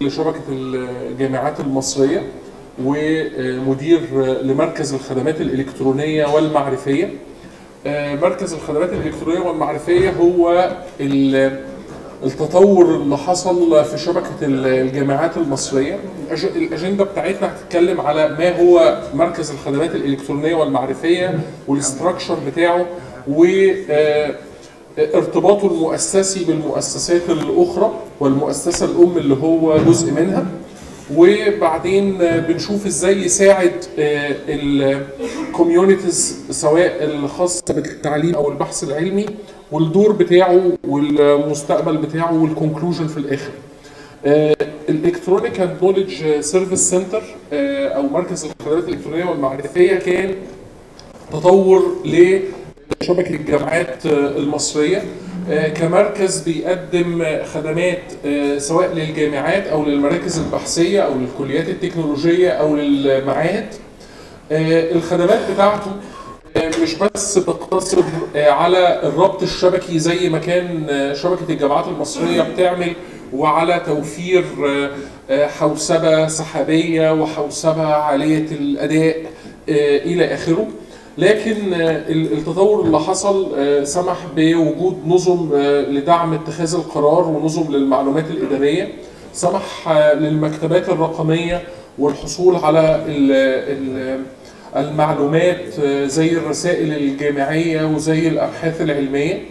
لشبكة الجامعات المصرية ومدير لمركز الخدمات الإلكترونية والمعرفية. مركز الخدمات الإلكترونية والمعرفية هو التطور اللي حصل في شبكة الجامعات المصرية. الأجندة بتاعتنا هتتكلم على ما هو مركز الخدمات الإلكترونية والمعرفية والاستراكشر بتاعه وارتباطه المؤسسي بالمؤسسات الأخرى والمؤسسة الأم اللي هو جزء منها، وبعدين بنشوف ازاي يساعد الكوميونيتيز سواء الخاصة بالتعليم او البحث العلمي والدور بتاعه والمستقبل بتاعه والكونكلوجن في الاخر. الالكترونيك اند نوليدج سيرفيس سنتر او مركز الخدمات الالكترونيه والمعرفيه كان تطور لشبكه الجامعات المصريه كمركز بيقدم خدمات سواء للجامعات او للمراكز البحثيه او للكليات التكنولوجيه او للمعاهد. الخدمات بتاعته مش بس بتقتصر على الربط الشبكي زي ما كان شبكه الجامعات المصريه بتعمل، وعلى توفير حوسبه سحابيه وحوسبه عاليه الاداء الى اخره، لكن التطور اللي حصل سمح بوجود نظم لدعم اتخاذ القرار ونظم للمعلومات الإدارية، سمح للمكتبات الرقمية والحصول على المعلومات زي الرسائل الجامعية وزي الأبحاث العلمية،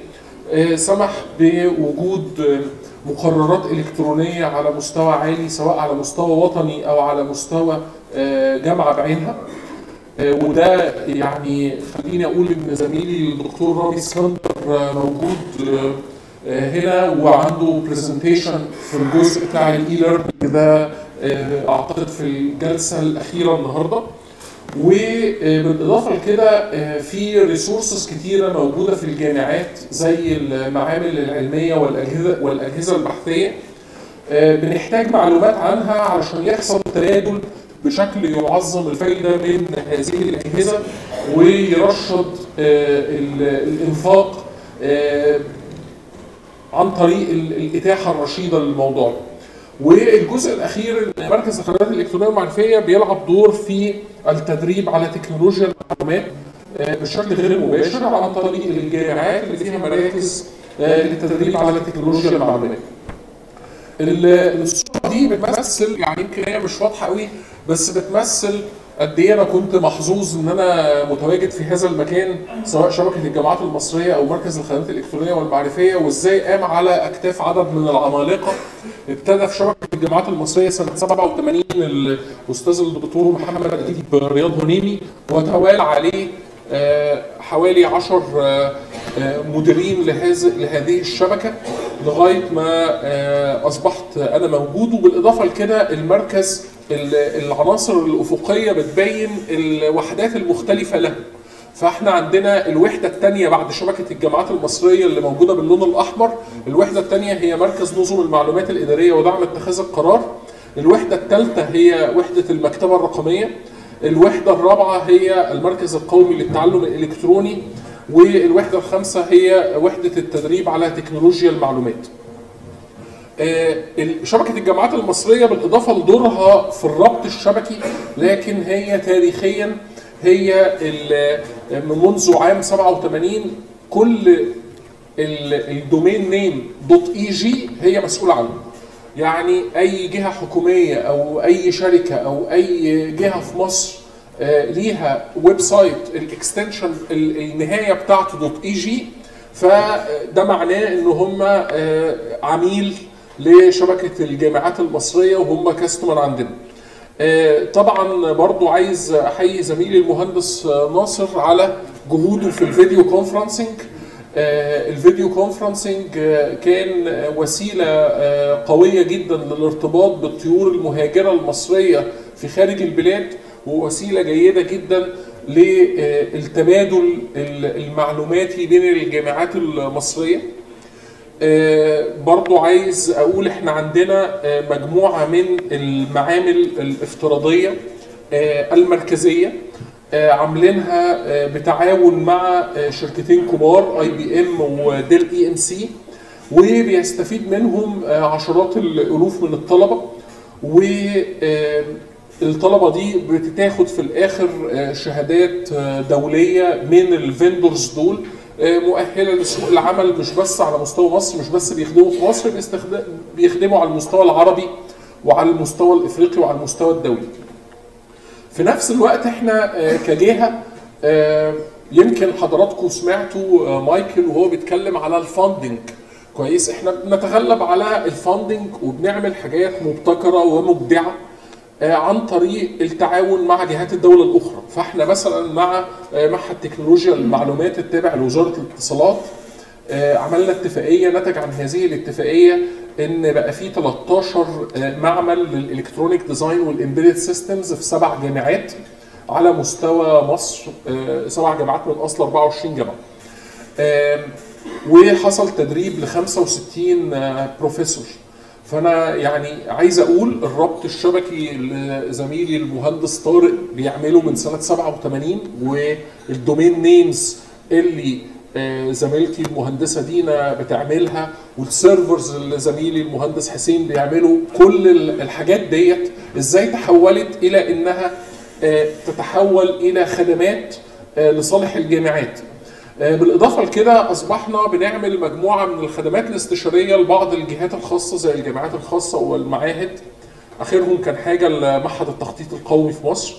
سمح بوجود مقررات إلكترونية على مستوى عالي سواء على مستوى وطني أو على مستوى جامعة بعينها. وده يعني خليني اقول ان زميلي الدكتور رامي اسكندر موجود هنا وعنده برزنتيشن في الجزء بتاع الاي ليرنينج ده اعتقد في الجلسه الاخيره النهارده. وبالاضافه لكده في ريسورسز كتيره موجوده في الجامعات زي المعامل العلميه والاجهزه البحثيه، بنحتاج معلومات عنها علشان يحصل تبادل بشكل يعظم الفائده من هذه الاجهزه ويرشد الانفاق عن طريق الاتاحه الرشيده للموضوع. والجزء الاخير مركز الخدمات الالكترونيه والمعرفيه بيلعب دور في التدريب على تكنولوجيا المعلومات بشكل غير مباشر عن طريق الجامعات اللي فيها مراكز للتدريب على تكنولوجيا المعلومات. الصوره دي بتمثل يعني يمكن هي مش واضحه قوي بس بتمثل قد ايه انا كنت محظوظ ان انا متواجد في هذا المكان سواء شبكه الجامعات المصريه او مركز الخدمات الالكترونيه والمعرفيه، وازاي قام على اكتاف عدد من العمالقه. ابتدى في شبكه الجامعات المصريه سنه 87 الاستاذ الدكتور محمد اديب رياض هنيمي، وتوالى عليه حوالي 10 مديرين لهذه الشبكه لغايه ما اصبحت انا موجود. وبالاضافه لكده المركز العناصر الافقيه بتبين الوحدات المختلفه له، فاحنا عندنا الوحده الثانيه بعد شبكه الجامعات المصريه اللي موجوده باللون الاحمر. الوحده الثانيه هي مركز نظم المعلومات الاداريه ودعم اتخاذ القرار. الوحده الثالثه هي وحده المكتبه الرقميه. الوحده الرابعه هي المركز القومي للتعلم الالكتروني. والوحده الخامسه هي وحده التدريب على تكنولوجيا المعلومات. شبكة الجامعات المصرية بالإضافة لدورها في الربط الشبكي، لكن هي تاريخيا هي منذ عام 87 كل الدومين نيم .eg هي مسؤولة عنه. يعني أي جهة حكومية أو أي شركة أو أي جهة في مصر ليها ويب سايت الاكستنشن النهاية بتاعته .eg، فده معناه إن هم عميل لشبكة الجامعات المصرية وهم كاستمر عندنا. طبعا برضو عايز احيي زميلي المهندس ناصر على جهوده في الفيديو كونفرنسنج. الفيديو كونفرنسنج كان وسيلة قوية جدا للارتباط بالطيور المهاجرة المصرية في خارج البلاد، ووسيلة جيدة جدا للتبادل المعلوماتي بين الجامعات المصرية. برضو عايز اقول احنا عندنا مجموعة من المعامل الافتراضية المركزية عاملينها بتعاون مع شركتين كبار IBM وديل EMC وبيستفيد منهم عشرات الالوف من الطلبه. والطلبه دي بتتاخد في الاخر شهادات دوليه من الفندورز دول مؤهله لسوق العمل، مش بس على مستوى مصر، مش بس بيخدموا في مصر، بيخدموا على المستوى العربي وعلى المستوى الافريقي وعلى المستوى الدولي. في نفس الوقت احنا كجهه يمكن حضراتكم سمعتوا مايكل وهو بيتكلم على الفاندنج. كويس، احنا بنتغلب على الفاندنج وبنعمل حاجات مبتكره ومبدعه عن طريق التعاون مع جهات الدوله الاخرى. فاحنا مثلا مع معهد تكنولوجيا المعلومات التابع لوزاره الاتصالات عملنا اتفاقيه، نتج عن هذه الاتفاقيه ان بقى في 13 معمل للالكترونيك ديزاين والامبيدد سيستمز في 7 جامعات على مستوى مصر، 7 جامعات من اصل 24 جامعه. وحصل تدريب ل 65 بروفيسور. فانا يعني عايز اقول الربط الشبكي لزميلي المهندس طارق بيعمله من سنه 87، والدومين نيمز اللي زميلتي المهندسه دينا بتعملها، والسيرفرز اللي زميلي المهندس حسين بيعملوا، كل الحاجات ديت ازاي تحولت الى انها تتحول الى خدمات لصالح الجامعات. بالاضافه لكده اصبحنا بنعمل مجموعه من الخدمات الاستشاريه لبعض الجهات الخاصه زي الجامعات الخاصه والمعاهد. اخرهم كان حاجه لمعهد التخطيط القومي في مصر.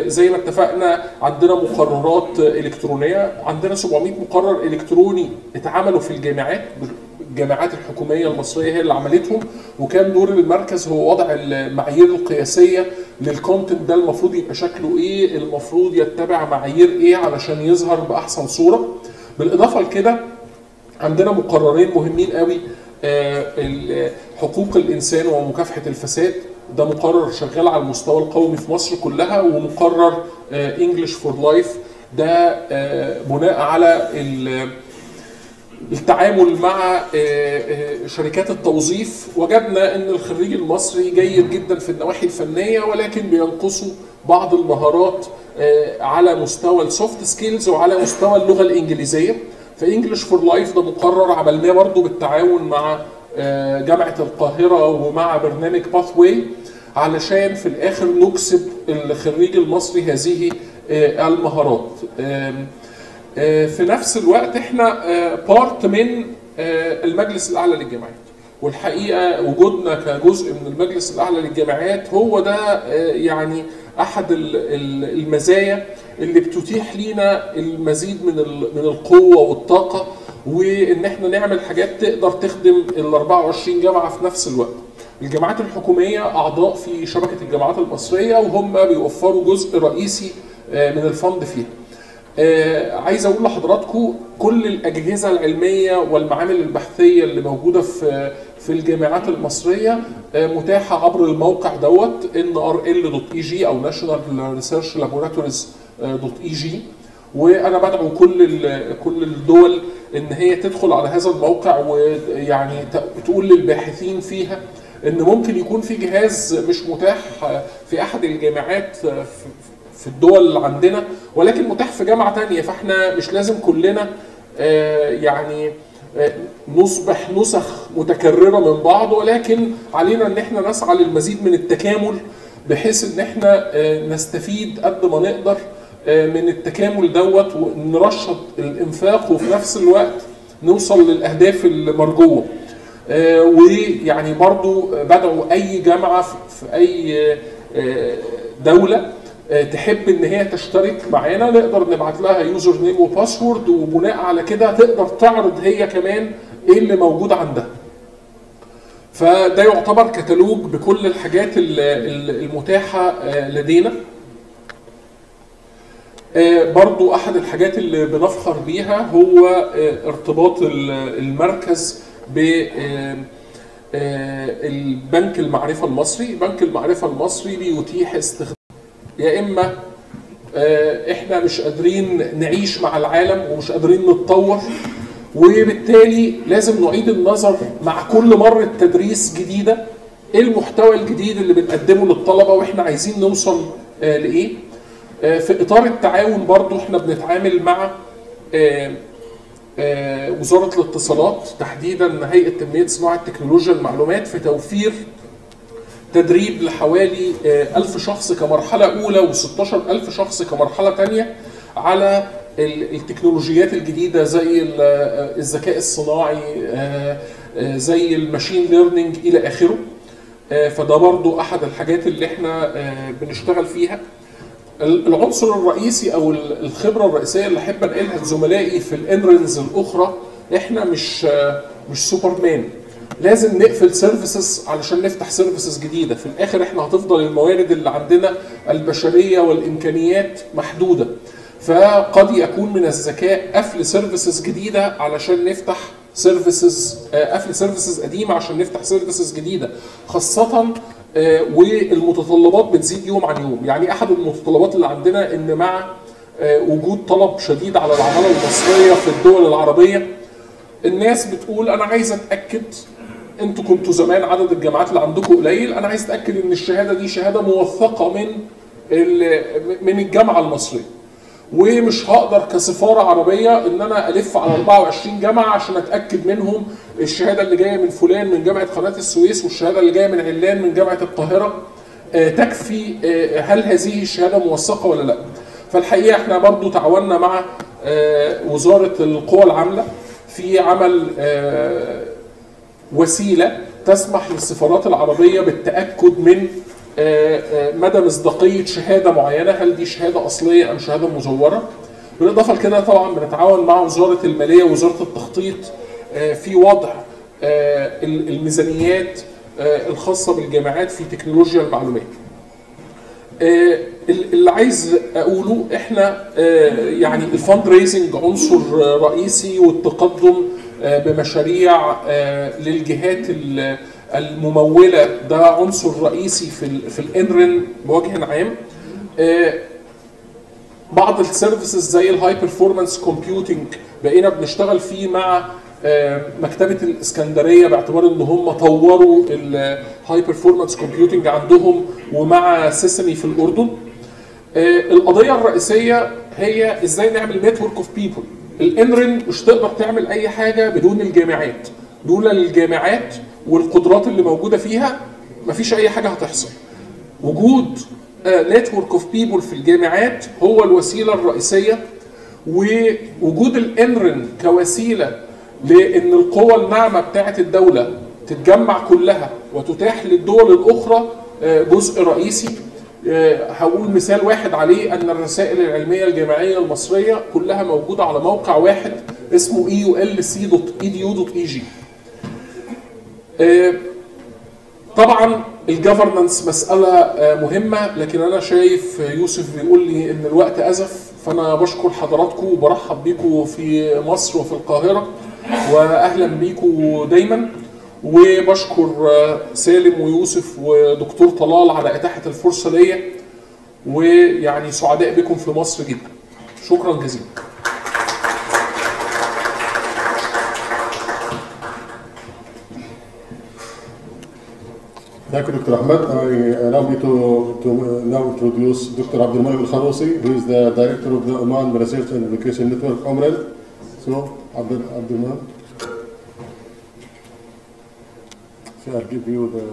زي ما اتفقنا عندنا مقررات الكترونيه، عندنا 700 مقرر الكتروني اتعملوا في الجامعات. الجامعات الحكوميه المصريه هي اللي عملتهم، وكان دور المركز هو وضع المعايير القياسيه للكونتنت ده المفروض يبقى شكله ايه، المفروض يتبع معايير ايه علشان يظهر باحسن صوره. بالاضافه لكده عندنا مقررين مهمين قوي، حقوق الانسان ومكافحه الفساد، ده مقرر شغال على المستوى القومي في مصر كلها، ومقرر انجلش فور لايف ده بناء على التعامل مع شركات التوظيف. وجدنا ان الخريج المصري جيد جدا في النواحي الفنيه، ولكن بينقصوا بعض المهارات على مستوى السوفت سكيلز وعلى مستوى اللغه الانجليزيه. فانجلش فور لايف ده مقرر عملناه برضه بالتعاون مع جامعه القاهره ومع برنامج باثواي، علشان في الاخر نكسب الخريج المصري هذه المهارات. في نفس الوقت احنا بارت من المجلس الاعلى للجامعات، والحقيقه وجودنا كجزء من المجلس الاعلى للجامعات هو ده يعني احد المزايا اللي بتتيح لينا المزيد من القوه والطاقه، وان احنا نعمل حاجات تقدر تخدم ال 24 جامعه في نفس الوقت. الجامعات الحكوميه اعضاء في شبكه الجامعات المصريه، وهم بيوفروا جزء رئيسي من الفند فيها. عايز اقول لحضراتكم كل الاجهزه العلميه والمعامل البحثيه اللي موجوده في الجامعات المصريه متاحه عبر الموقع دوت nrl.eg او national.research-laboratories.eg. وانا بدعو كل الدول ان هي تدخل على هذا الموقع، ويعني تقول للباحثين فيها ان ممكن يكون في جهاز مش متاح في احد الجامعات في الدول اللي عندنا، ولكن متاح في جامعه ثانيه. فاحنا مش لازم كلنا يعني نصبح نسخ متكرره من بعض، ولكن علينا ان احنا نسعى للمزيد من التكامل، بحيث ان احنا نستفيد قد ما نقدر من التكامل دوت، ونرشد الانفاق وفي نفس الوقت نوصل للاهداف المرجوه. ويعني برضو بدعو اي جامعه في اي دوله تحب ان هي تشترك معانا، نقدر نبعت لها يوزر نيم وباسورد، وبناء على كده تقدر تعرض هي كمان ايه اللي موجود عندها. فده يعتبر كتالوج بكل الحاجات المتاحه لدينا. برضو احد الحاجات اللي بنفخر بيها هو ارتباط المركز بالبنك المعرفه المصري. بنك المعرفه المصري بيتيح استخدام، يا اما احنا مش قادرين نعيش مع العالم ومش قادرين نتطور، وبالتالي لازم نعيد النظر مع كل مرة تدريس جديدة ايه المحتوى الجديد اللي بنقدمه للطلبة واحنا عايزين نوصل لايه. في اطار التعاون برضو احنا بنتعامل مع وزارة الاتصالات تحديدا هيئة تنمية صناعة تكنولوجيا المعلومات في توفير تدريب لحوالي 1000 شخص كمرحلة أولى و16000 شخص كمرحلة ثانية على التكنولوجيات الجديدة زي الذكاء الصناعي، زي الماشين ليرنينج إلى آخره. فده برضو أحد الحاجات اللي احنا بنشتغل فيها. العنصر الرئيسي أو الخبرة الرئيسية اللي أحب أنقلها لزملائي في الانرنز الأخرى، احنا مش سوبرمان. لازم نقفل سيرفيسز علشان نفتح سيرفيسز جديده. في الاخر احنا هتفضل الموارد اللي عندنا البشريه والامكانيات محدوده، فقد يكون من الذكاء قفل سيرفيسز جديده علشان نفتح سيرفيسز، قفل سيرفيسز قديمه عشان نفتح سيرفيسز جديده، خاصه والمتطلبات بتزيد يوم عن يوم. يعني احد المتطلبات اللي عندنا ان مع وجود طلب شديد على العماله المصريه في الدول العربيه، الناس بتقول انا عايز اتاكد، انتوا كنتوا زمان عدد الجامعات اللي عندكم قليل، انا عايز اتاكد ان الشهاده دي شهاده موثقه من الجامعه المصريه، ومش هقدر كسفاره عربيه ان انا الف على 24 جامعه عشان اتاكد منهم الشهاده اللي جايه من فلان من جامعه قناه السويس والشهاده اللي جايه من علان من جامعه القاهره تكفي، هل هذه الشهاده موثقه ولا لا؟ فالحقيقه احنا برضو تعاوننا مع وزاره القوى العامله في عمل وسيله تسمح للسفارات العربيه بالتاكد من مدى مصداقيه شهاده معينه، هل دي شهاده اصليه ام شهاده مزوره. بالاضافه لكده طبعا بنتعاون مع وزاره الماليه ووزاره التخطيط في وضع الميزانيات الخاصه بالجامعات في تكنولوجيا المعلومات. اللي عايز اقوله احنا يعني الفند ريزنج عنصر رئيسي، والتقدم بمشاريع للجهات المموله ده عنصر رئيسي في الانرن بوجه عام. بعض السيرفيسز زي الهاي بيرفورمانس كومبيوتنج بقينا بنشتغل فيه مع مكتبه الاسكندريه باعتبار ان هم طوروا الهاي بيرفورمانس كومبيوتنج عندهم، ومع سيسمي في الاردن. القضيه الرئيسيه هي ازاي نعمل نتورك اوف بيبل. الانرن مش تقدر تعمل اي حاجه بدون الجامعات، دون الجامعات والقدرات اللي موجوده فيها مفيش اي حاجه هتحصل. وجود نتورك اوف بيبل في الجامعات هو الوسيله الرئيسيه، ووجود الانرن كوسيله لان القوى الناعمه بتاعه الدوله تتجمع كلها وتتاح للدول الاخرى جزء رئيسي. هقول مثال واحد عليه، ان الرسائل العلميه الجامعيه المصريه كلها موجوده على موقع واحد اسمه eulc.edu.eg. طبعا الجفرنانس مساله مهمه، لكن انا شايف يوسف بيقول لي ان الوقت ازف، فانا بشكر حضراتكم وبرحب بيكم في مصر وفي القاهره، واهلا بيكم دايما. وبشكر سالم ويوسف ودكتور طلال على اتاحه الفرصه ليا، ويعني سعداء بكم في مصر جدا. شكرا جزيلا. Thank you, Dr. Ahmed. I allow me to now introduce Dr. Abdulmalik Al-Kharousi, who is the director of the Oman Research and Education Network, OMREN. So, Abdulmalik. So I'll give you the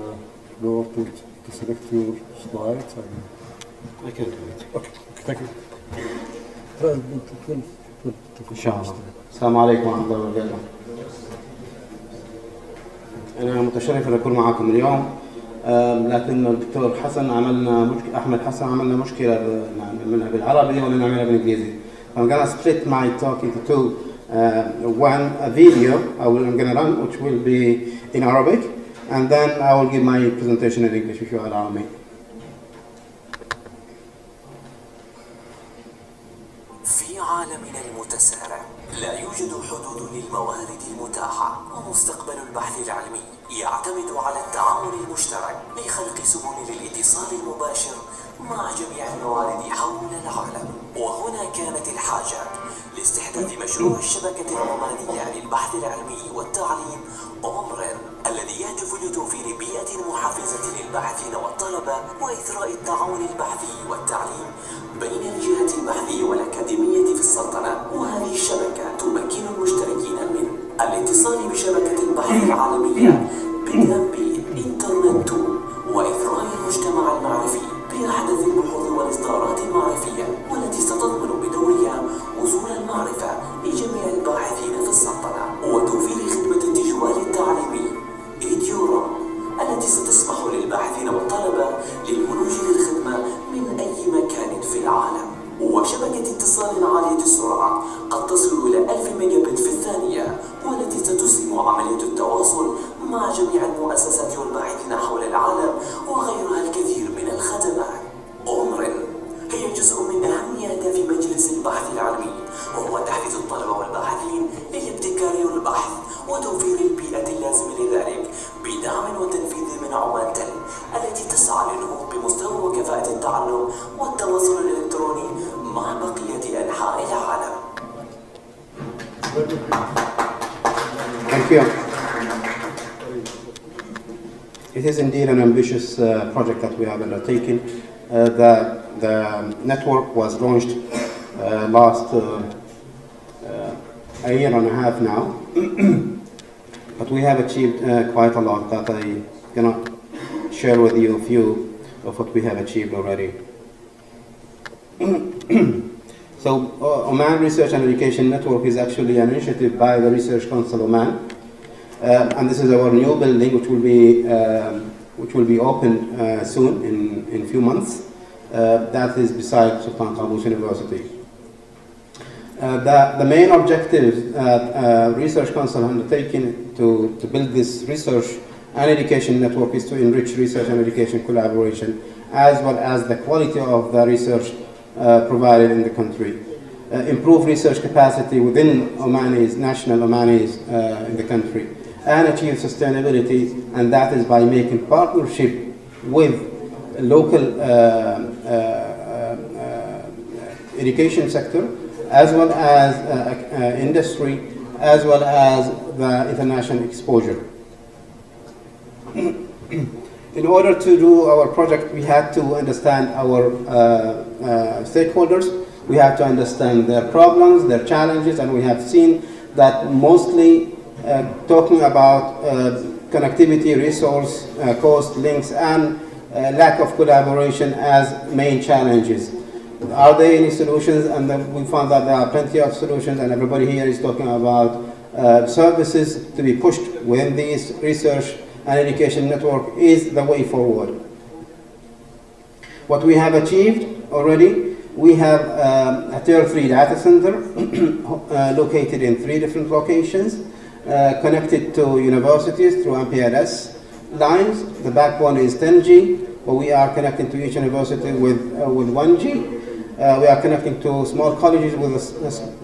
floor to select your slides. I can do it. Okay, thank you. إن شاء الله. السلام عليكم ورحمة الله وبركاته. أنا متشرف أن أكون معكم اليوم، لكن الدكتور حسن أحمد حسن عملنا مشكلة نعملها بالعربي ولا نعملها بالإنجليزي. I'm gonna split my talk into two. One a video I'm gonna run, which will be in Arabic, and then I will give my presentation in English if you allow me. في عالمنا المتسارع لا يوجد حدود للموارد المتاحة، ومستقبل البحث العلمي يعتمد على التعاون المشترك لخلق سبل للاتصال المباشر مع جميع الموارد حول العالم. وهنا كانت الحاجة لاستحداث مشروع الشبكة العمانية للبحث العلمي والتعليم أومرن، الذي يهدف لتوفير بيئة محفزة للباحثين والطلبة وإثراء التعاون البحثي والتعليم بين الجهات البحثية والأكاديمية في السلطنة. وهذه الشبكة تمكن المشترك الاتصال بشبكة البحث العالمية بدءا بالإنترنت وإثراء المجتمع المعرفي بأحدث البحوث والإصدارات المعرفية والتي ستضمن بدورها وصول المعرفة لجميع الباحثين في السلطنة وتوفير خدمة التجوال التعليمي إيديورا التي ستسمح للباحثين والطلبة للولوج للخدمة من أي مكان في العالم وشبكة اتصال عالية السرعة قد تصل إلى 1000 ميجا بت في الثانية والتي ستسهم عملية التواصل مع جميع المؤسسات والباحثين حول العالم وغيرها الكثير من الخدمات. أمرن هي جزء من أهم أهداف مجلس البحث العلمي وهو تحفيز الطلبة والباحثين للابتكار والبحث وتوفير البيئة اللازمة لذلك بدعم وتنفيذ من عمان تل التي تسعى للنهوض بمستوى وكفاءة التعلم والتواصل الإلكتروني مع بقية أنحاء العالم. Thank you. It is indeed an ambitious project that we have undertaken. The network was launched last a year and a half now, but we have achieved quite a lot that I cannot share with you a few of what we have achieved already. So Oman Research and Education Network is actually an initiative by the Research Council Oman, and this is our new building which will be opened soon in few months. That is beside Sultan Qaboos University. The main objective Research Council undertaken to build this research and education network is to enrich research and education collaboration as well as the quality of the research provided in the country. Improve research capacity within national Omanis in the country and achieve sustainability, and that is by making partnership with local education sector as well as industry as well as the international exposure. In order to do our project, we had to understand our stakeholders, we have to understand their problems, their challenges, and we have seen that mostly talking about connectivity, resource, cost, links, and lack of collaboration as main challenges. Are there any solutions? And then we found that there are plenty of solutions, and everybody here is talking about services to be pushed within this research and education network is the way forward. What we have achieved already, we have a Tier 3 data center located in 3 different locations, connected to universities through MPLS lines. The backbone is 10G, but we are connecting to each university with 1G. We are connecting to small colleges with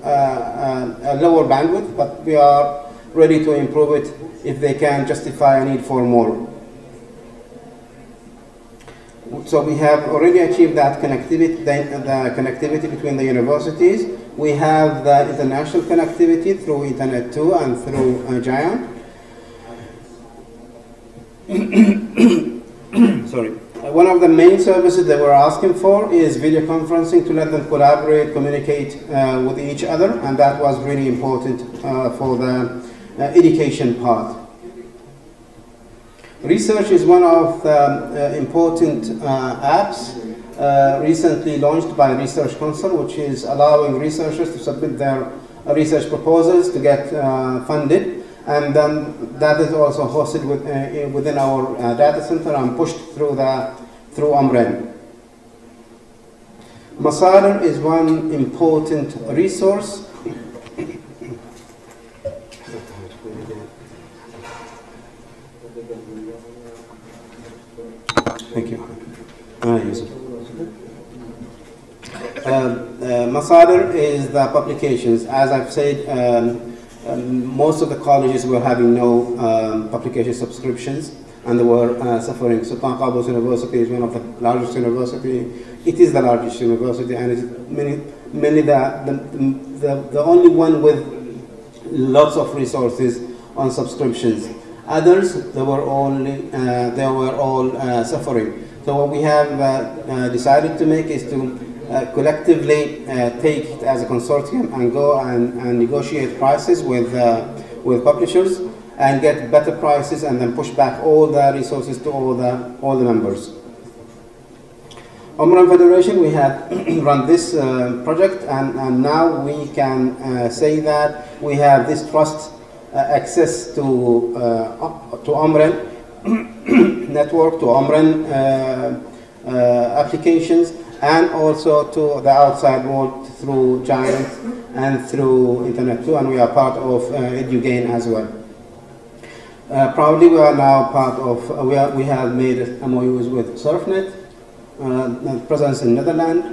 a lower bandwidth, but we are ready to improve it if they can justify a need for more. So we have already achieved that connectivity, the connectivity between the universities. We have the international connectivity through Internet 2 and through Giant. Sorry. One of the main services that we're asking for is video conferencing to let them collaborate, communicate with each other, and that was really important for the education part. Research is one of the important apps recently launched by Research Council, which is allowing researchers to submit their research proposals to get funded, and then that is also hosted within our data center and pushed through ASREN. Masader is one important resource. Thank you. Yusuf. Masader is the publications. As I've said, most of the colleges were having no publication subscriptions, and they were suffering. Sultan Qaboos University is one of the largest universities. It is the largest university, and it's mainly the only one with lots of resources on subscriptions. Others, they were all suffering. So what we have decided to make is to collectively take it as a consortium and go and negotiate prices with with publishers and get better prices and then push back all the resources to all the members. Umran Federation, we have run this project, and now we can say that we have this trust access to Umran network, to Umran applications, and also to the outside world through Giant and through Internet 2, and we are part of EduGain as well. Proudly, we are now part of, we have made MOUs with SurfNet, presence in Netherlands,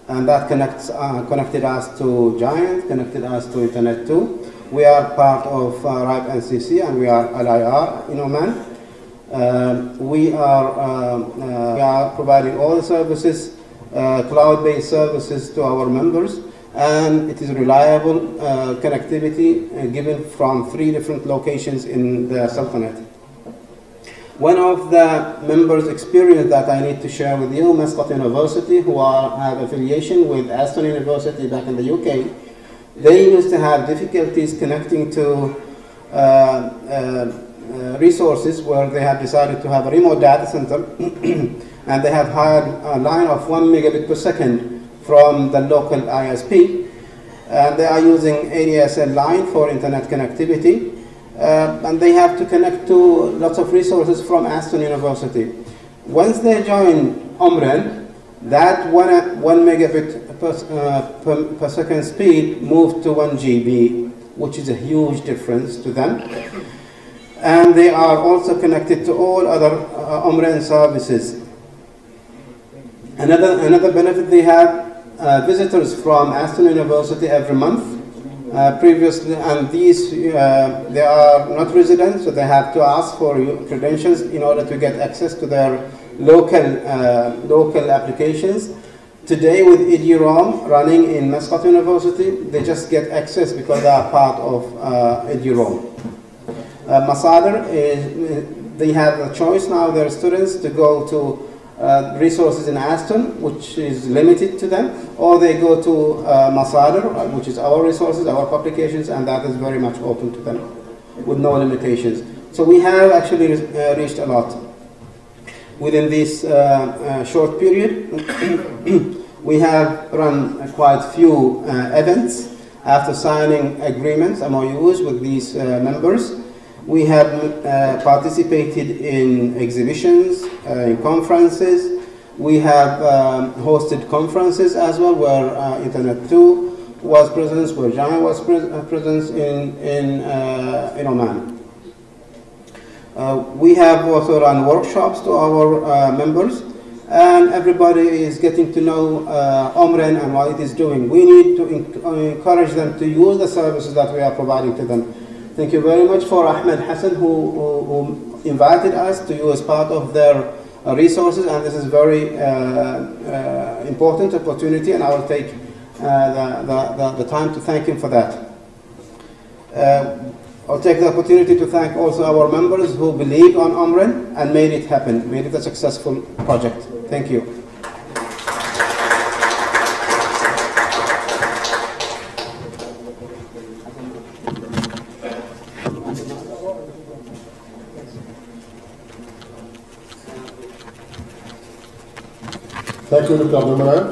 and that connected us to Giant, connected us to Internet 2. We are part of RIPE NCC, and we are LIR in Oman. We are providing all the services, cloud-based services to our members, and it is reliable connectivity given from 3 different locations in the Sultanate. One of the members' experience that I need to share with you, Muscat University, who have affiliation with ASREN University back in the UK, they used to have difficulties connecting to resources where they have decided to have a remote data center and they have hired a line of 1 megabit per second from the local ISP, and they are using ADSL line for internet connectivity, and they have to connect to lots of resources from ASREN University. Once they join Umran, that 1 megabit per second speed moved to 1 GB, which is a huge difference to them. And they are also connected to all other Umran services. Another benefit they have, visitors from ASREN University every month. Previously, and these, they are not residents, so they have to ask for credentials in order to get access to their local applications. Today, with EduRoam running in Muscat University, they just get access because they are part of EduRoam. Masader, they have a choice now, their students, to go to resources in ASREN, which is limited to them, or they go to Masader, which is our resources, our publications, and that is very much open to them with no limitations. So we have actually reached a lot. Within this short period, we have run quite few events after signing agreements, MOUs, with these members. We have participated in exhibitions, in conferences. We have hosted conferences as well, where Internet 2 was present, where Giant was present in Oman. We have also run workshops to our members, and everybody is getting to know Umran and what it is doing. We need to encourage them to use the services that we are providing to them. Thank you very much for Ahmed Hassan, who invited us to use part of their resources, and this is very important opportunity, and I will take the time to thank him for that. I'll take the opportunity to thank also our members who believed on Umran and made it happen, made it a successful project. Thank you. Thank you, Dr. Abdulmanan.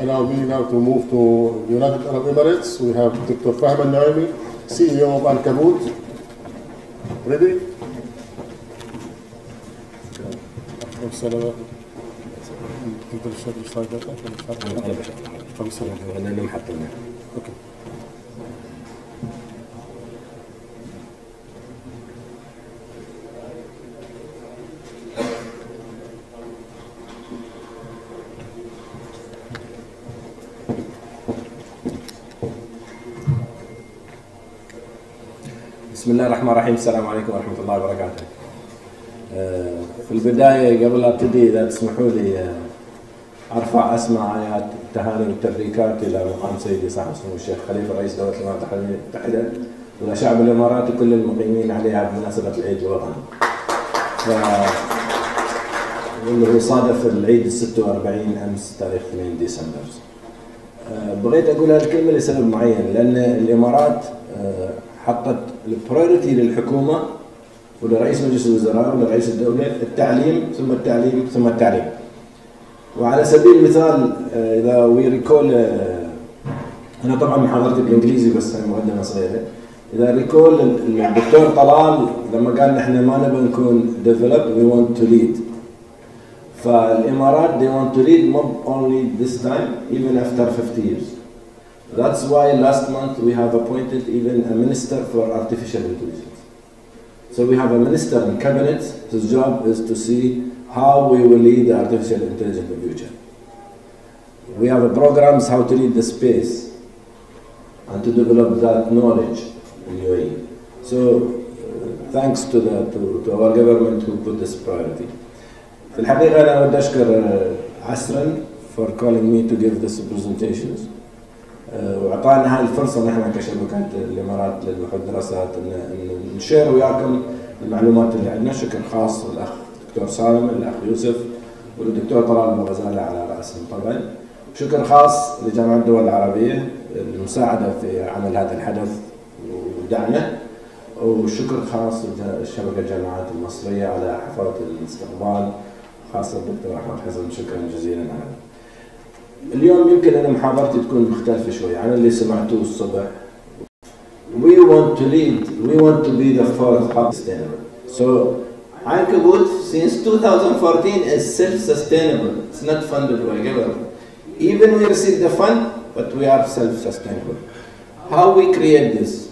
Allow me now to move to the United Arab Emirates. We have Dr. Fahim Al-Naimi, CEO of Al-Kabut. Ready? Okay. بسم الله الرحمن الرحيم. السلام عليكم ورحمة الله وبركاته. في البداية قبل ابتدي إذا تسمحوا لي أرفع أسمع آيات التهاني والتبريكات إلى مقام سيدي صاحب السمو الشيخ خليفة رئيس دولة الإمارات المتحدة وإلى شعب الإمارات وكل المقيمين عليها بمناسبة العيد الوطني. واللي هو صادف العيد 46 أمس تاريخ 2 ديسمبر. بغيت أقول هالكلمة لسبب معين، لأن الإمارات حطت البرايورتي للحكومة ولرئيس مجلس الوزراء ولرئيس الدولة التعليم ثم التعليم ثم التعليم. وعلى سبيل المثال إذا وي ريكول، أنا طبعا محاضرتي بالإنجليزي بس هي مقدمة صغيرة. إذا ريكول الدكتور طلال لما قال نحن ما نبغى نكون develop we want to lead. فالإمارات they want to lead not only this time even after 50 years. That's why last month we have appointed even a minister for artificial intelligence. So we have a minister in cabinet, his job is to see how we will lead the artificial intelligence in the future. We have programs how to lead the space and to develop that knowledge in UAE. So thanks to our government who put this priority. في الحقيقة أنا أود أشكر ASREN for calling me to give this presentations. وأعطانا هاي الفرصة نحن كشبكات الإمارات للبحوث والدراسات إن نشير وياكم المعلومات اللي عندنا. شكر خاص للأخ الدكتور سالم، الأخ يوسف، والدكتور طلال الغزالي على رأسهم طبعا. شكر خاص لجامعة الدول العربية للمساعدة في عمل هذا الحدث ودعمه، وشكر خاص لشبكة الجامعات المصرية على حفاوة الاستقبال، خاصة الدكتور أحمد حسن، شكرا جزيلا على اليوم. يمكن أنا محاضرتي تكون مختلفة شوي عن اللي سمعتوه الصبح. We want to lead, we want to be the fourth hub sustainable. So Ankabut since 2014 is self-sustainable. It's not funded by government. Even we receive the fund, but we are self-sustainable. How we create this?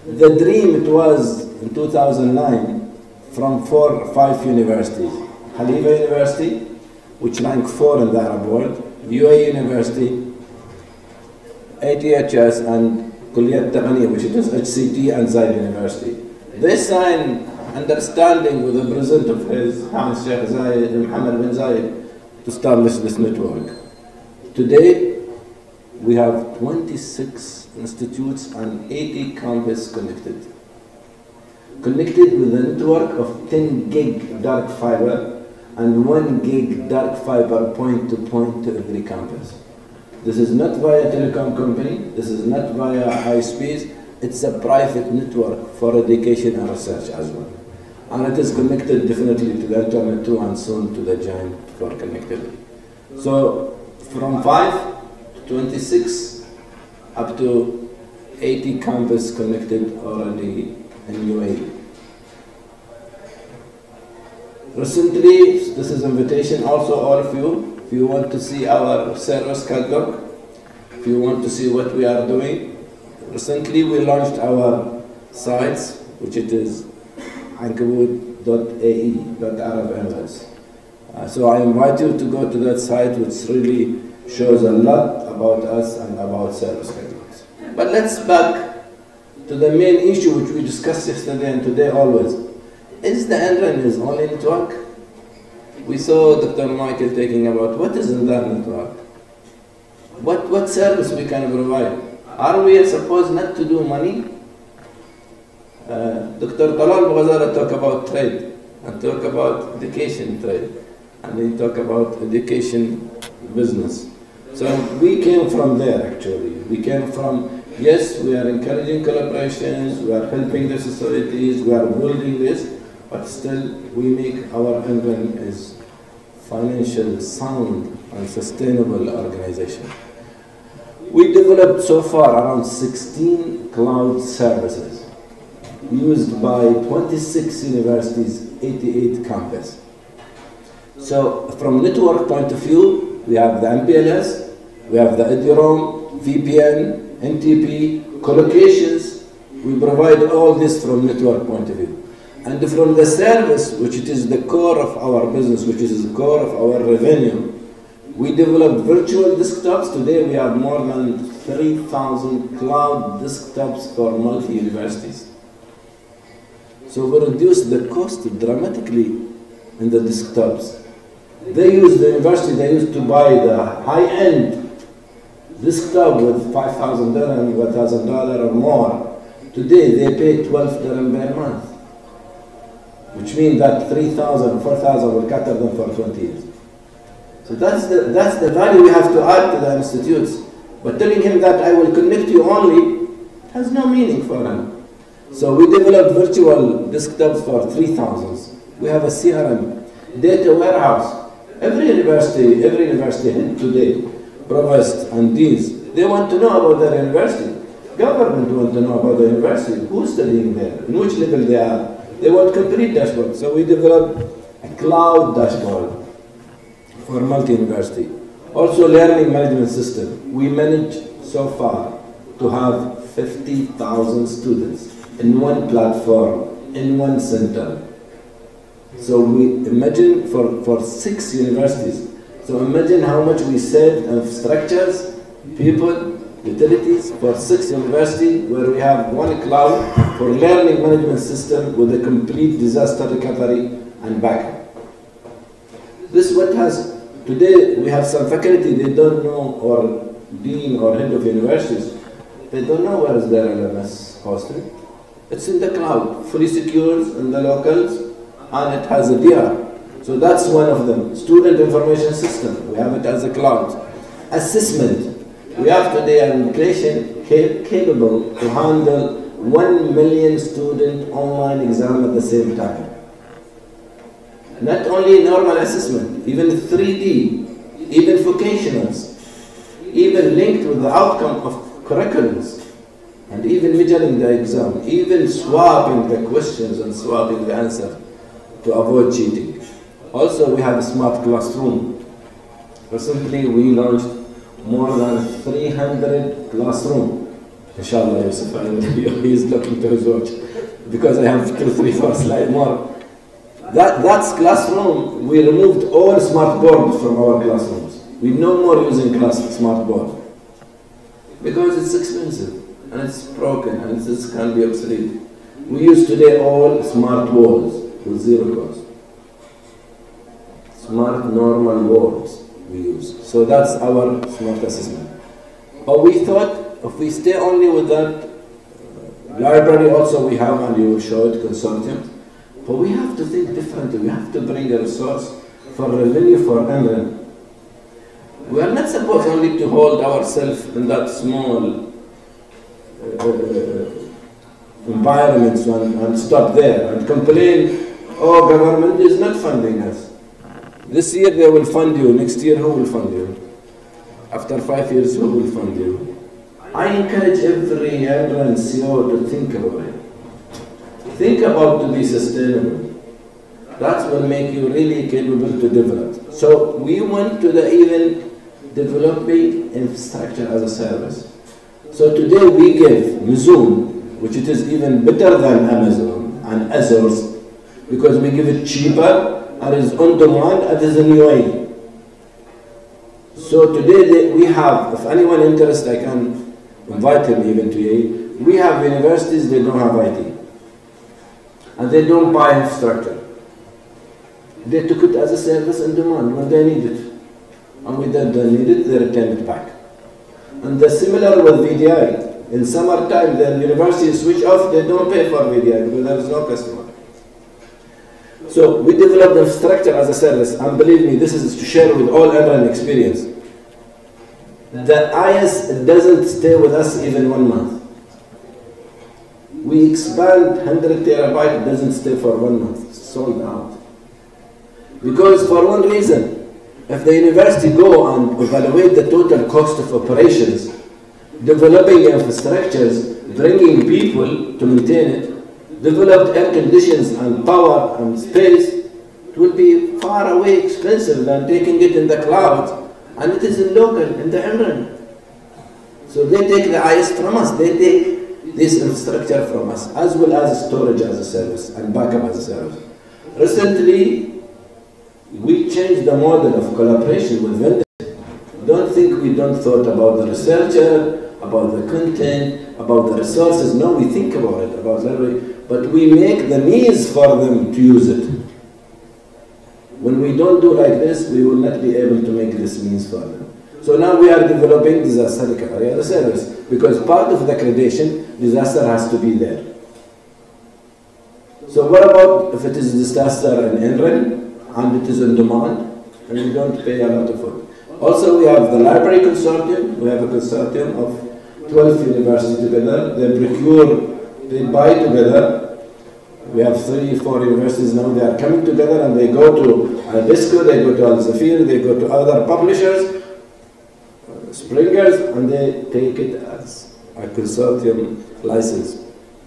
The dream it was in 2009 from 4 or 5 universities. Khalifa University, which ranked 4 in the Arab world, UAE University, ATHS, and Kulliyat Taqaniyya, which is HCT, and Zayed University. They signed understanding with the president of his, Sheikh Zayed, Mohammed bin Zayed, to establish this network. Today, we have 26 institutes and 80 campuses connected. Connected with a network of 10 gig dark fiber and 1 gig dark fiber point to every campus. This is not via telecom company, this is not via high speeds, it's a private network for education and research as well. And it is connected definitely to the internet too, and soon to the giant for connectivity. So from 5 to 26 up to 80 campus connected already in UAE. Recently, this is invitation also all of you, if you want to see our service catalog, if you want to see what we are doing. Recently we launched our sites, which it is ankabut.ae.arab. So I invite you to go to that site, which really shows a lot about us and about service catalogs. But let's back to the main issue which we discussed yesterday and today always. Is the ASREN is only network? We saw Dr. Michael talking about what is in that network. What service we can provide. Are we supposed not to do money? Dr. Talal Ghazala talk about trade and talk about education trade, and he talk about education business. So we came from there actually. We came from, yes, we are encouraging collaborations, we are helping the societies, we are building this, but still we make our ASREN as financial sound and sustainable organization. We developed so far around 16 cloud services used by 26 universities, 88 campuses. So from network point of view, we have the MPLS, we have the EduRoam, VPN, NTP, collocations. We provide all this from network point of view. And from the service, which it is the core of our business, which is the core of our revenue, we developed virtual desktops. Today we have more than 3,000 cloud desktops for multi-universities. So we reduced the cost dramatically in the desktops. The university, they used to buy the high-end desktop with $5,000, $1,000 or more. Today they pay $12 per month, which means that 3,000, 4,000 will cater them for 20 years. So that's the value we have to add to the institutes. But telling him that I will connect you only has no meaning for him. So we developed virtual desktops for 3,000. We have a CRM, data warehouse. Every university head today, provost and deans, they want to know about their university. Government want to know about the university, who's studying there, in which level they are. They want complete dashboard. So we developed a cloud dashboard for multi-university. Also learning management system. We managed so far to have 50,000 students in one platform, in one center. So we imagine for 6 universities. So imagine how much we saved of structures, people, utilities for 6 universities where we have one cloud for learning management system with a complete disaster recovery and backup. This is what has, today we have some faculty, they don't know, or dean or head of universities, they don't know where is their LMS hosted. It's in the cloud, fully secured in the locals, and it has a DR. So that's one of them. Student information system, we have it as a cloud. Assessment, we have today an application capable to handle 1 million student online exam at the same time. Not only normal assessment, even 3D, even vocationals, even linked with the outcome of curriculums, and even measuring the exam, even swapping the questions and swapping the answer to avoid cheating. Also, we have a smart classroom. Recently, we launched more than 300 classrooms. Inshallah, Yusuf, he's looking to his watch because I have 2, 3, 4 slides more. That's classroom. We removed all smart boards from our classrooms. We no more using smart board because it's expensive and it's broken and it can be obsolete. We use today all smart walls with zero cost. Smart normal walls we use. So that's our smart assessment. But we thought if we stay only with that library also we have, and you will show it, consortium. But we have to think differently. We have to bring a resource for revenue for ASREN. We are not supposed only to hold ourselves in that small environments and stop there and complain, oh, government is not funding us. This year they will fund you, next year who will fund you? After 5 years who will fund you? I encourage every ASREN CEO to think about it. Think about to be sustainable. That will make you really capable to develop. So we went to the even developing infrastructure as a service. So today we give Zoom, which it is even better than Amazon and Azure, because we give it cheaper and is on demand and is in UAE. So today we have, if anyone interested, I can invite him even to UAE. We have universities, they don't have IT. And they don't buy infrastructure. They took it as a service on demand when they need it. And when they don't need it, they return it back. And the similar with VDI. In summertime, the university switch off, they don't pay for VDI because there is no customer. So we developed infrastructure as a service, and believe me, this is to share with all ASREN experience. The IS doesn't stay with us even 1 month. We expand 100 terabyte, it doesn't stay for 1 month, it's sold out. Because for one reason, if the university go and evaluate the total cost of operations, developing infrastructures, bringing people to maintain it, developed air conditions and power and space, it will be far away expensive than taking it in the cloud, and it is in local, in the ASREN. So they take the IS from us, they take this infrastructure from us, as well as storage as a service and backup as a service. Recently, we changed the model of collaboration with vendors. Don't think we don't thought about the researcher, about the content, about the resources. No, we think about it, about that, but we make the means for them to use it. When we don't do like this, we will not be able to make this means for them. So now we are developing disaster recovery as a service, because part of the accreditation, disaster has to be there. So what about if it is disaster in ASREN and it is on demand and we don't pay a lot of it? Also, we have the library consortium. We have a consortium of 12 universities together. They procure they buy together. We have 3, 4 universities now, they are coming together and they go to Abisko, they go to Elsevier, they go to other publishers, Springers, and they take it as a consortium license.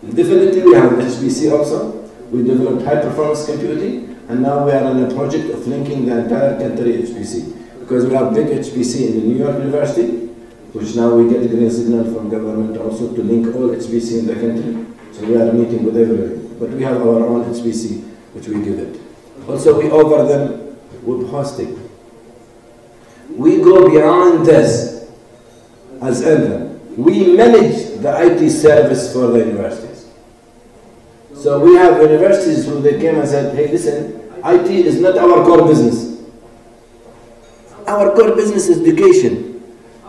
Definitely we have HPC also. We developed high performance computing, and now we are on a project of linking the entire country HPC. Because we have big HPC in the New York University, which now we get a green signal from government also to link all HPC in the country. So we are meeting with everybody. But we have our own HPC, which we give it. Also we offer them web hosting. We go beyond this as ASREN. We manage the IT service for the universities. So we have universities who they came and said, hey listen, IT is not our core business. Our core business is education.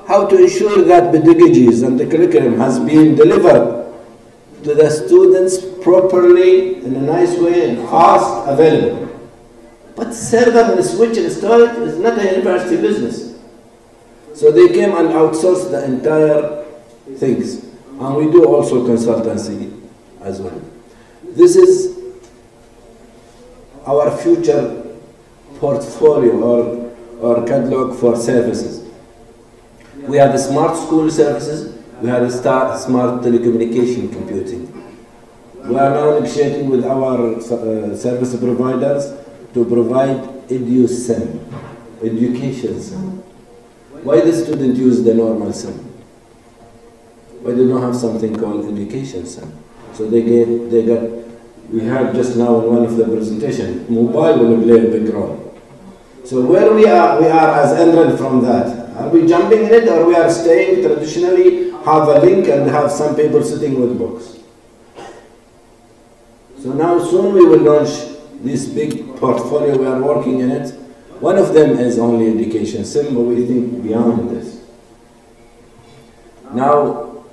How to ensure that pedagogies and the curriculum has been delivered to the students properly, in a nice way, and fast, available. But server and switch and storage is not a university business. So they came and outsourced the entire things. And we do also consultancy as well. This is our future portfolio or catalog for services. We have the smart school services, we have the smart telecommunication computing. We are now negotiating with our service providers to provide EduSIM, education SIM. Why the student use the normal SIM? Why they don't have something called education SIM? So we heard just now in one of the presentations, mobile will play a big role. So where we are as ASREN from that. Are we jumping in it, or we are staying traditionally, have a link and have some people sitting with books? So now soon we will launch this big portfolio, we are working in it. One of them is only education SIM, but we think beyond this. Now,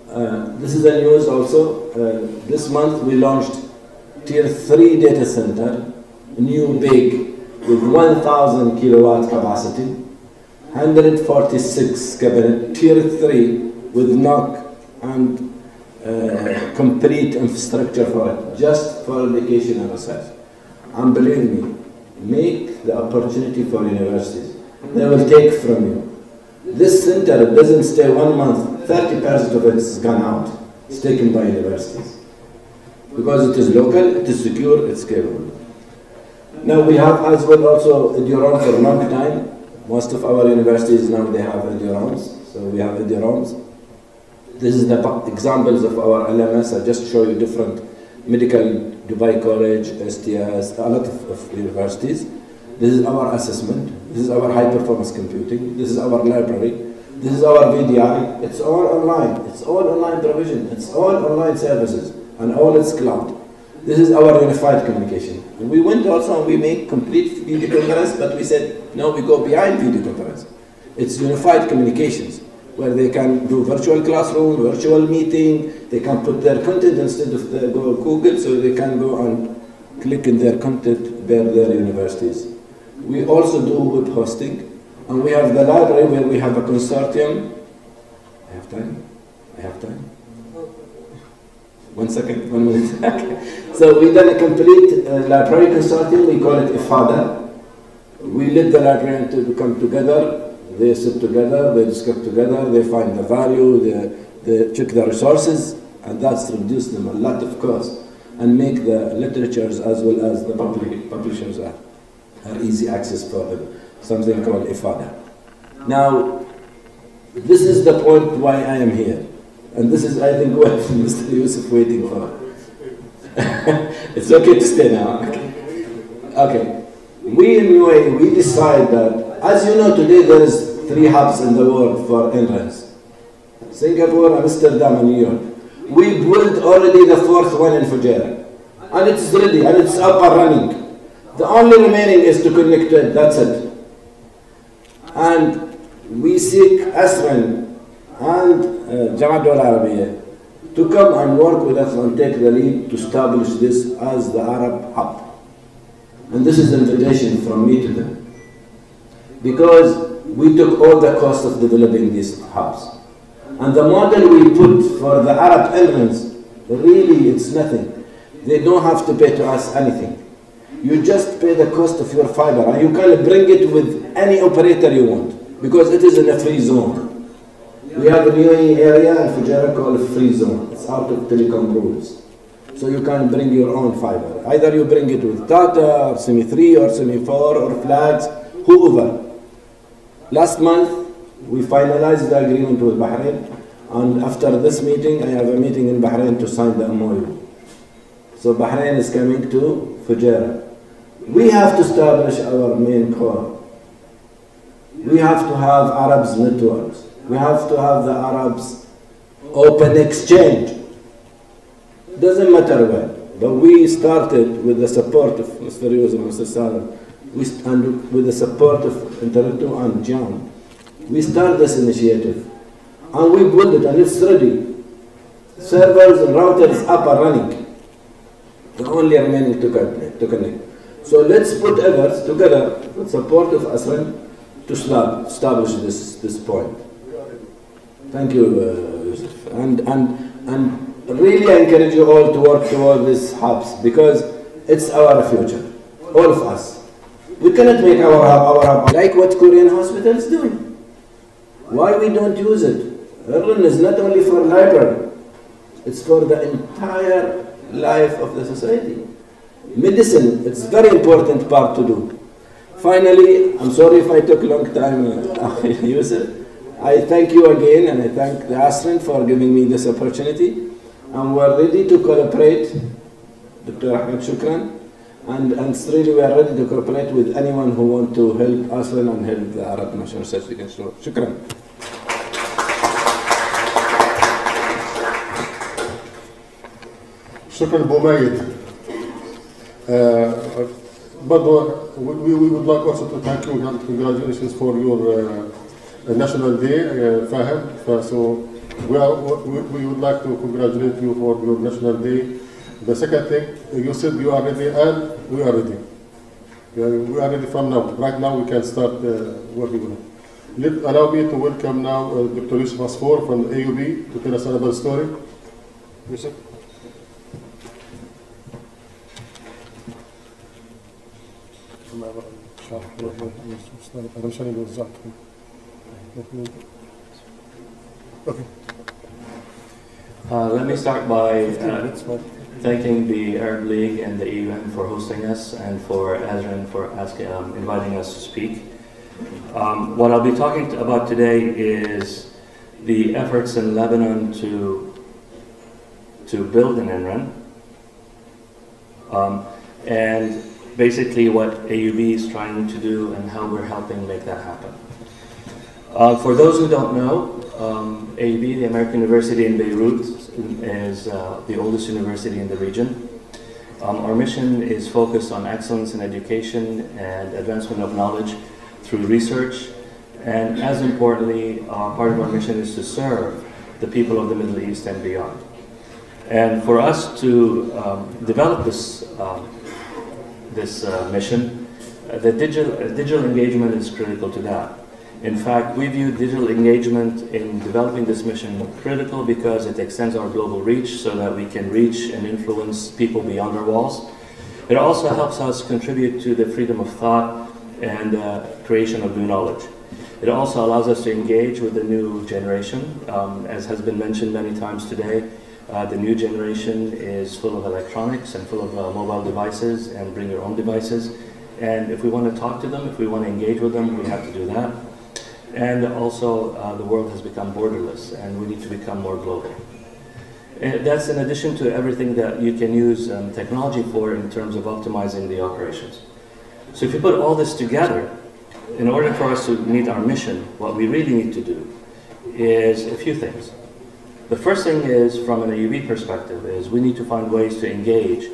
this is a news also. This month we launched Tier 3 data center, new big, with 1,000 kilowatt capacity, 146 cabinet, Tier 3 with NOC and complete infrastructure for it, just for education and research. And believe me, make the opportunity for universities. They will take from you. This center doesn't stay 1 month, 30% of it is gone out. It's taken by universities. Because it is local, it is secure, it's capable. Now we have as well also EduROM for a long time. Most of our universities now they have EduROMs, so we have EduROMs. This is the examples of our LMS. I just show you different medical, Dubai College, STS, a lot of universities. This is our assessment. This is our high performance computing. This is our library. This is our VDI. It's all online. It's all online provision. It's all online services and all it's cloud. This is our unified communication. And we went also and we make complete video conference, but we said, no, we go behind video conference. It's unified communications, where they can do virtual classroom, virtual meeting, they can put their content instead of the Google, so they can go and click in their content by their universities. We also do web hosting, and we have the library where we have a consortium. I have time? I have time? 1 second, 1 minute. So we done a complete library consortium, we call it IFADA. We let the librarians to come together, they sit together, they discuss together, they find the value, they check the resources, and that's reduced them a lot of cost and make the literatures as well as the publishers are easy access for them, something called IFADA. Now, this is the point why I am here. And this is, I think, what Mr. Yusuf waiting for. It's okay to stay now. Okay. We in UAE, we decide that, as you know, today there is 3 hubs in the world for entrance. Singapore, Amsterdam, and New York. We built already the 4th one in Fujairah. And it's ready, and it's up and running. The only remaining is to connect to it, that's it. And we seek ASREN and Jamaat Dawla Arabiya to come and work with us and take the lead to establish this as the Arab hub. And this is the invitation from me to them. Because we took all the cost of developing these hubs. And the model we put for the Arab entrance Really, it's nothing. They don't have to pay to us anything. You just pay the cost of your fiber, and you can bring it with any operator you want, because it is in a free zone. We have a new area in Fujairah called a free zone. It's out of telecom rules. So you can bring your own fiber. Either you bring it with Tata, or Semi 3, or Semi 4, or Flags, whoever. Last month, we finalized the agreement with Bahrain, and after this meeting, I have a meeting in Bahrain to sign the MOU. So Bahrain is coming to Fujairah. We have to establish our main core. We have to have Arabs networks. We have to have the Arabs open exchange. Doesn't matter when, but we started with the support of Mr. Yusuf, Mr. Salam, and with the support of Internetu and John. We started this initiative, and we built it, and it's ready. Servers and routers up and running. The only remaining to connect. So let's put efforts together with support of ASREN to establish this point. Thank you, Yusuf. And really I encourage you all to work toward these hubs, because it's our future, all of us. We cannot make our hub like what Korean hospital is doing. Why we don't use it? ASREN is not only for library, it's for the entire life of the society. Medicine, it's a very important part to do. Finally, I'm sorry if I took a long time, Yusuf. I thank you again, and I thank the ASREN for giving me this opportunity. And we're ready to cooperate, Dr. Ahmed, shukran. And really we are ready to cooperate with anyone who wants to help ASREN and help the Arab National Research Against War. Shukran. شكرا أبو مايد. برضو we would like also to thank you and congratulations for your National Day, Fahim. So we would like to congratulate you for your National Day. The second thing, you said you are ready, and we are ready. We are ready from now. Right now we can start working on it. Allow me to welcome now Dr. Yusuf Asfour from AUB to tell us another story. Yusuf. Let me start by thanking the Arab League and the AUM for hosting us, and for ASREN for inviting us to speak. What I'll be talking about today is the efforts in Lebanon to build an ASREN, and basically what AUB is trying to do and how we're helping make that happen. For those who don't know, AUB, the American University in Beirut, is the oldest university in the region. Our mission is focused on excellence in education and advancement of knowledge through research, and as importantly, part of our mission is to serve the people of the Middle East and beyond. And for us to develop this mission, the digital engagement is critical to that. In fact, we view digital engagement in developing this mission critical because it extends our global reach so that we can reach and influence people beyond our walls. It also helps us contribute to the freedom of thought and creation of new knowledge. It also allows us to engage with the new generation. As has been mentioned many times today, the new generation is full of electronics and full of mobile devices and bring your own devices. And if we want to talk to them, if we want to engage with them, we have to do that. And also, the world has become borderless, and we need to become more global. And that's in addition to everything that you can use technology for in terms of optimizing the operations. So if you put all this together, in order for us to meet our mission, what we really need to do is a few things. The first thing is, from an AUB perspective, is we need to find ways to engage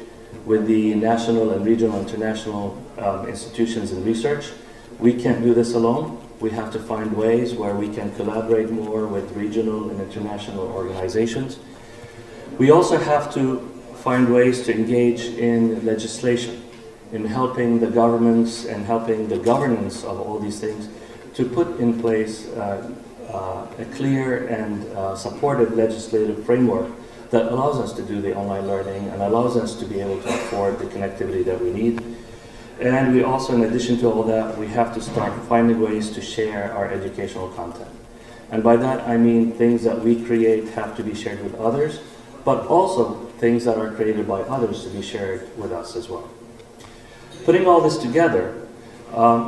with the national and regional and international institutions in research. We can't do this alone. We have to find ways where we can collaborate more with regional and international organizations. We also have to find ways to engage in legislation, in helping the governments and helping the governance of all these things to put in place a clear and supportive legislative framework that allows us to do the online learning and allows us to be able to afford the connectivity that we need. And we also, in addition to all that, we have to start finding ways to share our educational content. And by that I mean things that we create have to be shared with others, but also things that are created by others to be shared with us as well. Putting all this together,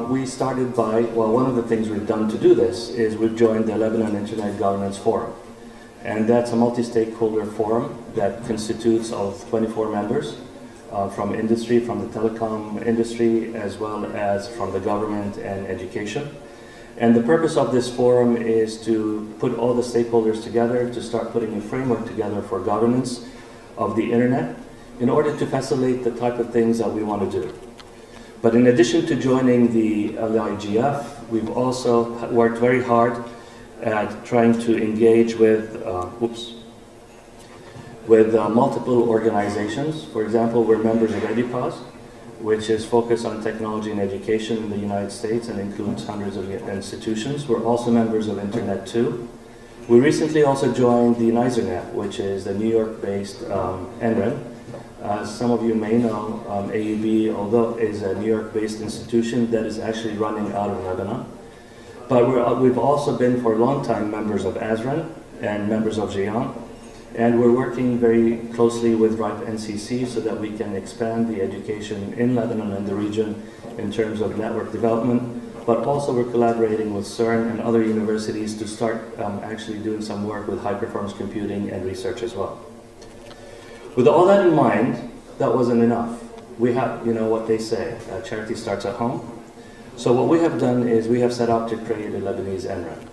we started by, well, one of the things we've done to do this is we've joined the Lebanon Internet Governance Forum. And that's a multi-stakeholder forum that constitutes of 24 members from industry, from the telecom industry, as well as from the government and education. And the purpose of this forum is to put all the stakeholders together to start putting a framework together for governance of the internet in order to facilitate the type of things that we want to do. But in addition to joining the LIGF, we've also worked very hard at trying to engage with, multiple organizations. For example, we're members of EduCause, which is focused on technology and education in the United States and includes hundreds of institutions. We're also members of Internet 2. We recently also joined the ASREN, which is the New York-based ASREN. As some of you may know, AUB, although is a New York-based institution that is actually running out of Lebanon. But we've also been for a long time members of ASREN and members of GIAN. And we're working very closely with RIPE NCC so that we can expand the education in Lebanon and the region in terms of network development. But also we're collaborating with CERN and other universities to start actually doing some work with high-performance computing and research as well. With all that in mind, that wasn't enough. We have, you know what they say, charity starts at home. So what we have done is we have set out to create a Lebanese ASREN.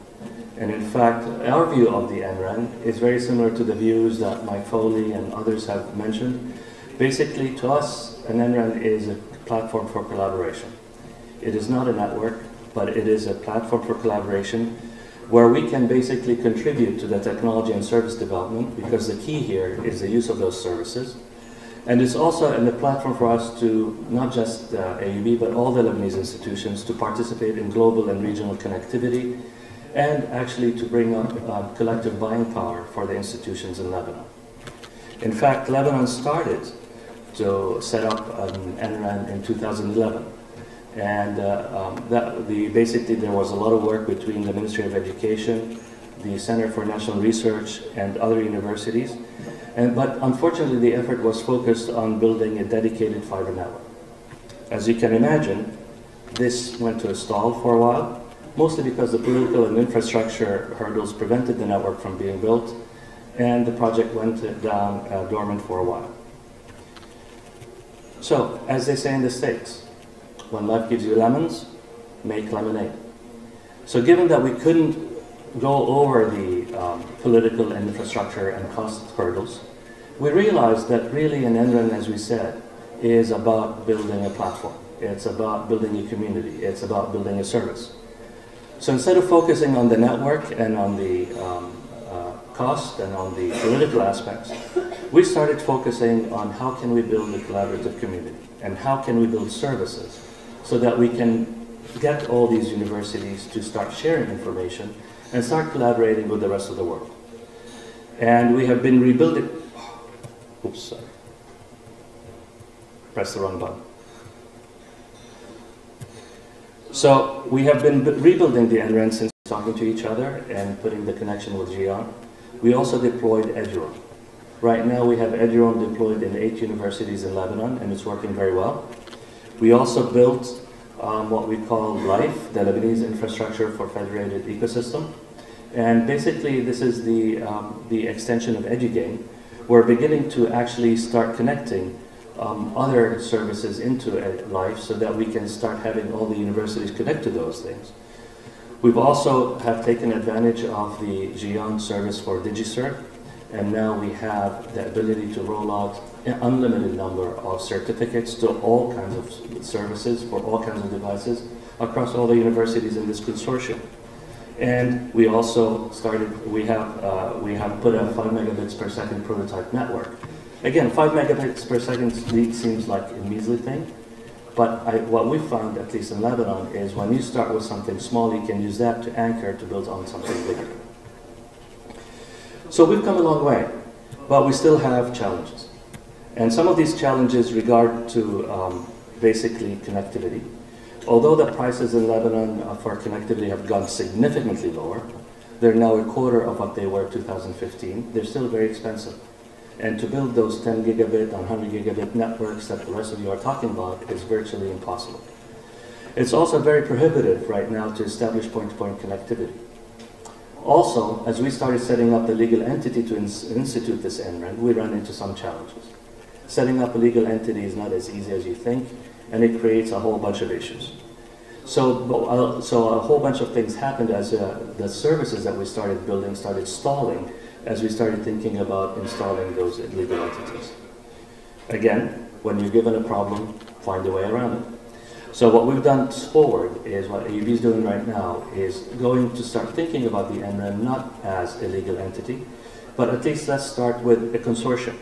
And in fact, our view of the ASREN is very similar to the views that Mike Foley and others have mentioned. Basically, to us, an ASREN is a platform for collaboration. It is not a network, but it is a platform for collaboration where we can basically contribute to the technology and service development, because the key here is the use of those services. And it's also a platform for us to, not just AUB, but all the Lebanese institutions to participate in global and regional connectivity, and actually to bring up collective buying power for the institutions in Lebanon. In fact, Lebanon started to set up an ASREN in 2011. And basically there was a lot of work between the Ministry of Education, the Center for National Research, and other universities. But unfortunately, the effort was focused on building a dedicated fiber network. As you can imagine, this went to a stall for a while, mostly because the political and infrastructure hurdles prevented the network from being built, and the project went down dormant for a while. So, as they say in the States, when life gives you lemons, make lemonade. So given that we couldn't go over the political and infrastructure and cost hurdles, we realized that really an ASREN, as we said, is about building a platform. It's about building a community. It's about building a service. So instead of focusing on the network and on the cost and on the political aspects, we started focusing on how can we build a collaborative community and how can we build services so that we can get all these universities to start sharing information and start collaborating with the rest of the world. And we have been rebuilding, oops, sorry. Press the wrong button. So we have been rebuilding the ASREN since talking to each other and putting the connection with GIAN. We also deployed EduRoam. Right now we have EduRoam deployed in 8 universities in Lebanon, and it's working very well. We also built what we call LIFE, the Lebanese Infrastructure for Federated Ecosystem. And basically this is the extension of EduGain. We're beginning to actually start connecting other services into LIFE so that we can start having all the universities connect to those things. We've also have taken advantage of the GIAN service for DigiCert, and now we have the ability to roll out an unlimited number of certificates to all kinds of services for all kinds of devices across all the universities in this consortium. And we also started, we have put a 5 megabits per second prototype network. Again, 5 megabits per second seems like a measly thing, but what we found, at least in Lebanon, is when you start with something small, you can use that to anchor to build on something bigger. So we've come a long way. But we still have challenges. And some of these challenges regard to basically connectivity. Although the prices in Lebanon for connectivity have gone significantly lower, they're now a quarter of what they were in 2015. They're still very expensive. And to build those 10 gigabit and 100 gigabit networks that the rest of you are talking about is virtually impossible. It's also very prohibitive right now to establish point-to-point connectivity. Also, as we started setting up the legal entity to institute this ASREN, we ran into some challenges. Setting up a legal entity is not as easy as you think, and it creates a whole bunch of issues. So a whole bunch of things happened as the services that we started building started stalling as we started thinking about installing those legal entities. Again, when you're given a problem, find a way around it. So what we've done forward is what AUB is doing right now is going to start thinking about the ASREN not as a legal entity, but at least let's start with a consortium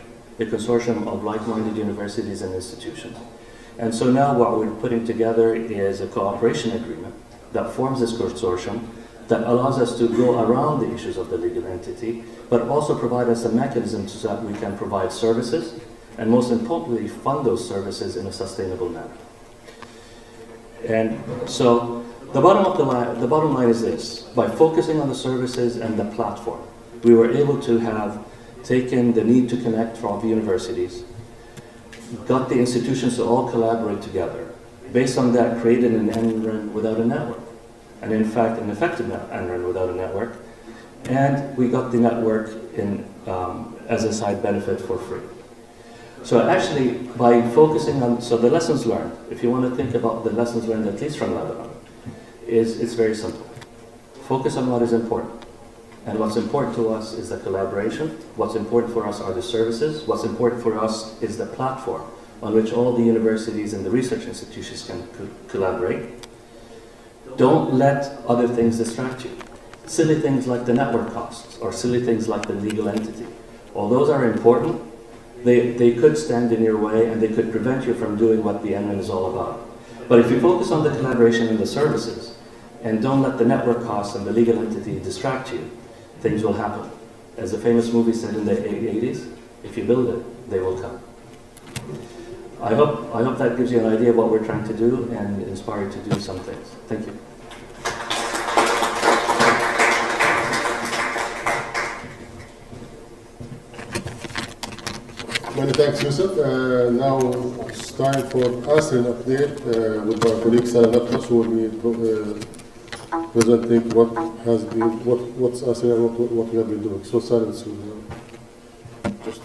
of like-minded universities and institutions. And so now what we're putting together is a cooperation agreement that forms this consortium that allows us to go around the issues of the legal entity, but also provide us a mechanism so that we can provide services, and most importantly, fund those services in a sustainable manner. And so the bottom line is this: by focusing on the services and the platform, we were able to have taken the need to connect from the universities, got the institutions to all collaborate together. Based on that, created an ASREN without a network. And in fact, an effective ASREN without a network. And we got the network in, as a side benefit for free. So actually, by focusing on, so the lessons learned, if you want to think about the lessons learned, at least from Lebanon, it's very simple. Focus on what is important. And what's important to us is the collaboration. What's important for us are the services. What's important for us is the platform on which all the universities and the research institutions can collaborate. Don't let other things distract you. Silly things like the network costs or silly things like the legal entity. All those are important. They could stand in your way and they could prevent you from doing what the ASREN is all about. But if you focus on the collaboration and the services and don't let the network costs and the legal entity distract you, things will happen. As the famous movie said in the 80s, if you build it, they will come. I hope that gives you an idea of what we're trying to do and inspire you to do some things. Thank you. Many thanks, Yusuf. Now it's time for ASREN update with our colleague Salah Natras, who will be presenting what's ASREN and what we have been doing. So silence just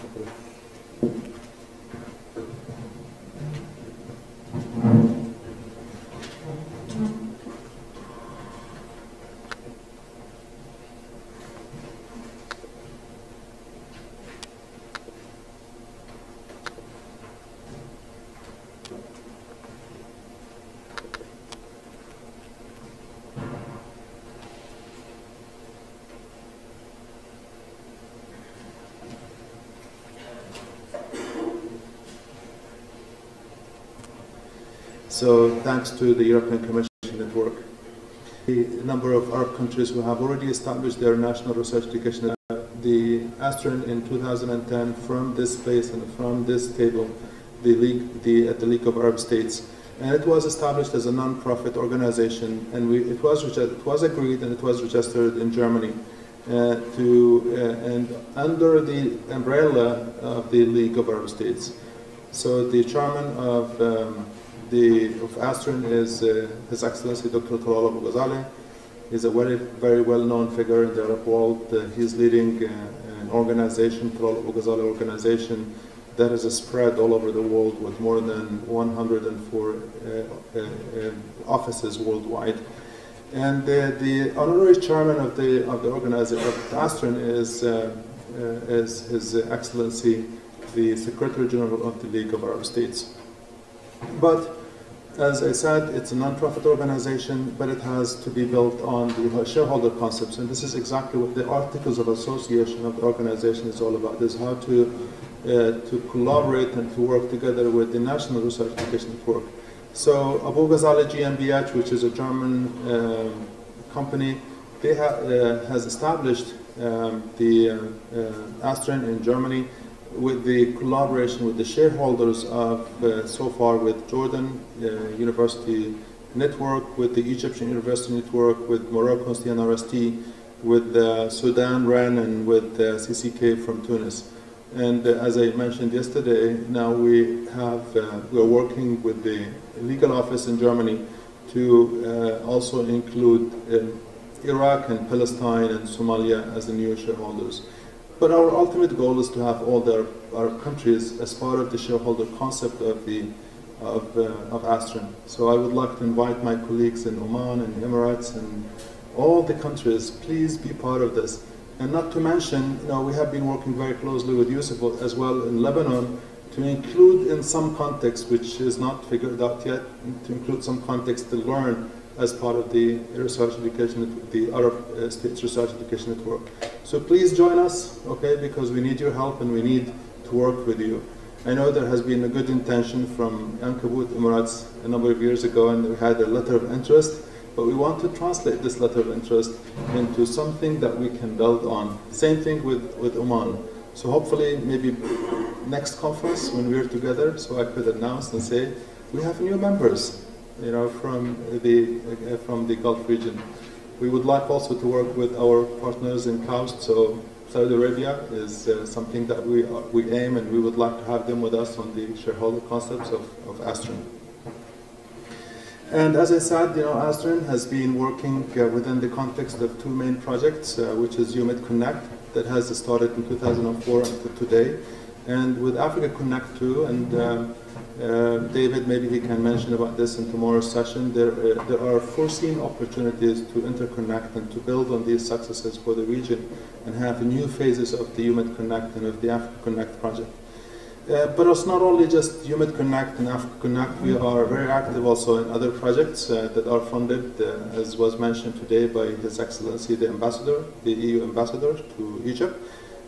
So thanks to the European Commission network, the number of Arab countries who have already established their national research education, the ASREN in 2010 from this place and from this table, the League of Arab States, and it was established as a non-profit organization, and it was agreed and it was registered in Germany and under the umbrella of the League of Arab States. So the chairman of ASREN is His Excellency Dr. Talal Abu Ghazali. He's a very well-known figure in the Arab world. He's leading an organization, Talal Abu Ghazali organization, that is spread all over the world with more than 104 offices worldwide. And the honorary chairman of the organization of ASREN is His Excellency the Secretary General of the League of Arab States. But as I said, it's a non-profit organization, but it has to be built on the shareholder concepts, and this is exactly what the Articles of Association of the organization is all about, is how to collaborate and to work together with the National Research Education Network. So Abu Ghazali GmbH, which is a German company, they has established ASREN in Germany, with the collaboration with the shareholders of, so far with Jordan University Network, with the Egyptian University Network, with Morocco's TNRST, with Sudan REN, and with CCK from Tunis. And as I mentioned yesterday, now we're working with the legal office in Germany to also include Iraq and Palestine and Somalia as the new shareholders. But our ultimate goal is to have all our countries as part of the shareholder concept of ASREN. So I would like to invite my colleagues in Oman and Emirates and all the countries, please be part of this. And not to mention, we have been working very closely with Yusuf as well in Lebanon to include in some context, which is not figured out yet, to include some context to learn as part of the research education, the Arab States Research Education Network. So please join us, okay, because we need your help and we need to work with you. I know there has been a good intention from Ankabut Emirates a number of years ago, and we had a letter of interest, but we want to translate this letter of interest into something that we can build on. Same thing with Oman. So hopefully maybe next conference when we're together, so I could announce and say, we have new members, from the Gulf region. We would like also to work with our partners in KAUST, so Saudi Arabia is something that we aim, and we would like to have them with us on the shareholder concepts of ASREN. And as I said, ASREN has been working within the context of two main projects, which is UMIT Connect, that has started in 2004 until today, and with Africa Connect too, and David, maybe he can mention about this in tomorrow's session. There are foreseen opportunities to interconnect and to build on these successes for the region and have new phases of the UMIT Connect and of the Africa Connect project. But it's not only just UMIT Connect and Africa Connect. We are very active also in other projects that are funded, as was mentioned today by His Excellency the Ambassador, the EU Ambassador to Egypt.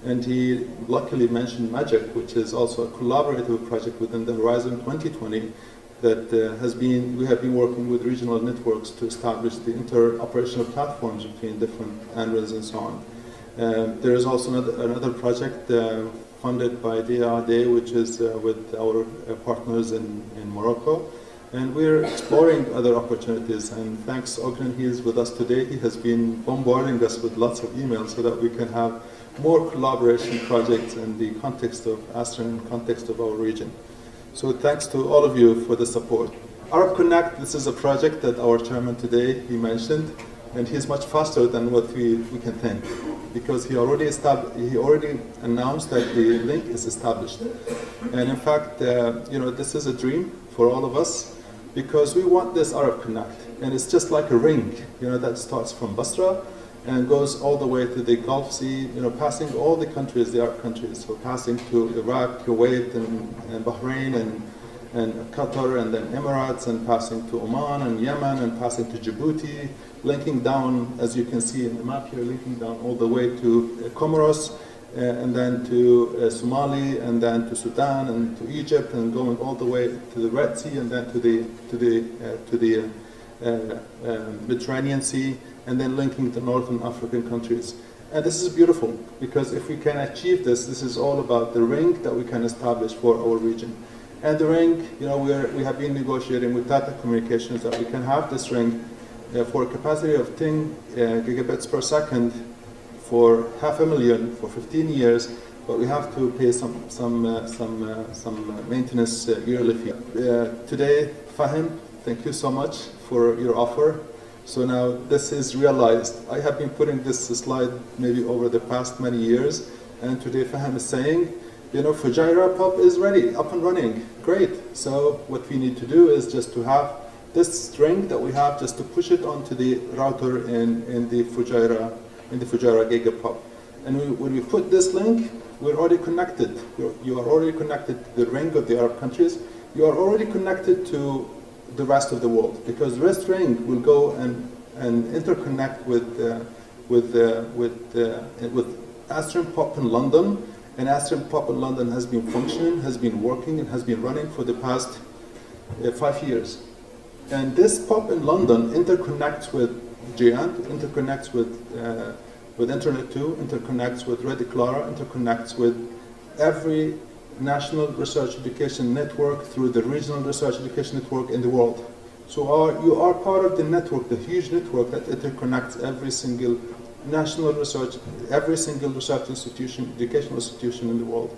And he luckily mentioned MAGIC, which is also a collaborative project within the Horizon 2020 that we have been working with regional networks to establish the inter-operational platforms between different ANRENs and so on. There is also another project funded by DAAD, which is with our partners in Morocco. And we're exploring other opportunities, and thanks Ogren, he is with us today. He has been bombarding us with lots of emails so that we can have more collaboration projects in the context of ASREN, context of our region. So thanks to all of you for the support. Arab Connect, this is a project that our chairman today, he mentioned, and he's much faster than what we can think, because he already announced that the link is established. And in fact, this is a dream for all of us, because we want this Arab Connect, and it's just like a ring, that starts from Basra and goes all the way to the Gulf Sea, passing all the countries, the Arab countries, so passing to Iraq, Kuwait, and Bahrain, and Qatar, and then Emirates, and passing to Oman and Yemen, and passing to Djibouti, linking down, as you can see in the map here, linking down all the way to Comoros, and then to Somalia, and then to Sudan, and to Egypt, and going all the way to the Red Sea, and then to the Mediterranean Sea, and then linking the Northern African countries. And this is beautiful, because if we can achieve this, this is all about the ring that we can establish for our region. And the ring, we have been negotiating with Tata Communications that we can have this ring for a capacity of 10 gigabits per second for 500,000 for 15 years, but we have to pay some maintenance yearly fee. Today, Fahim, thank you so much for your offer. So now this is realized. I have been putting this slide maybe over the past many years, and today Fahim is saying, Fujairah POP is ready, up and running. Great. So what we need to do is just to have this string that we have, just to push it onto the router in the Fujairah GigaPOP. And when we put this link, we're already connected. You are already connected to the ring of the Arab countries. You are already connected to the rest of the world, because this ring will go and interconnect with ASREN POP in London. And ASREN POP in London has been functioning, has been working, and has been running for the past 5 years. And this POP in London interconnects with GIANT, interconnects with with Internet 2, interconnects with Rede Clara, interconnects with every national research education network through the regional research education network in the world. So you are part of the network, the huge network that interconnects every single national research, every single research institution, educational institution in the world.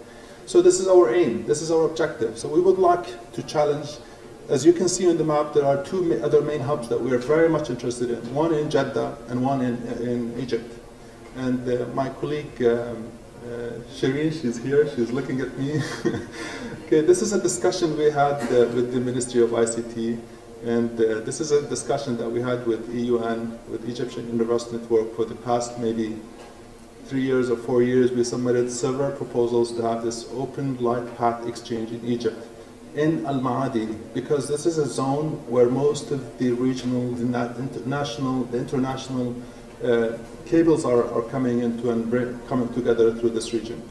So this is our aim, this is our objective. So we would like to challenge, as you can see on the map, there are two other main hubs that we are very much interested in, one in Jeddah and one in Egypt. And my colleague, Shireen, she's here, she's looking at me. Okay, this is a discussion we had with the Ministry of ICT, and this is a discussion that we had with EUN, with Egyptian University Network, for the past maybe 3 years or 4 years. We submitted several proposals to have this open light path exchange in Egypt, in Al-Ma'adi, because this is a zone where most of the regional, the international cables are coming into and coming together through this region.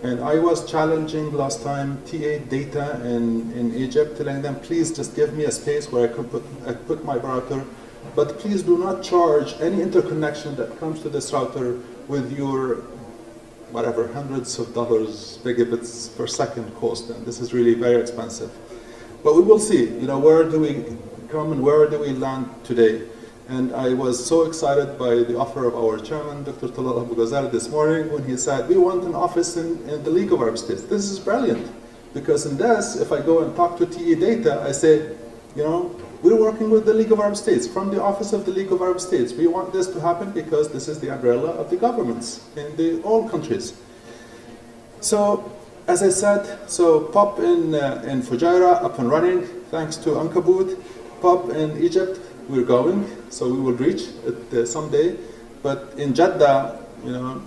And I was challenging last time TA Data in Egypt, telling them, please just give me a space where I put my router, but please do not charge any interconnection that comes to this router with your, whatever, hundreds of dollars, megabits per second cost, and this is really very expensive. But we will see, where do we come and where do we land today? And I was so excited by the offer of our chairman, Dr. Talal Abu Ghazal, this morning when he said, we want an office in the League of Arab States. This is brilliant, because in this, if I go and talk to TE Data, I say, we're working with the League of Arab States, from the office of the League of Arab States. We want this to happen because this is the umbrella of the governments in all countries. So, as I said, so POP in Fujairah, up and running, thanks to Ankabut. POP in Egypt, we're going, so we will reach it someday. But in Jeddah,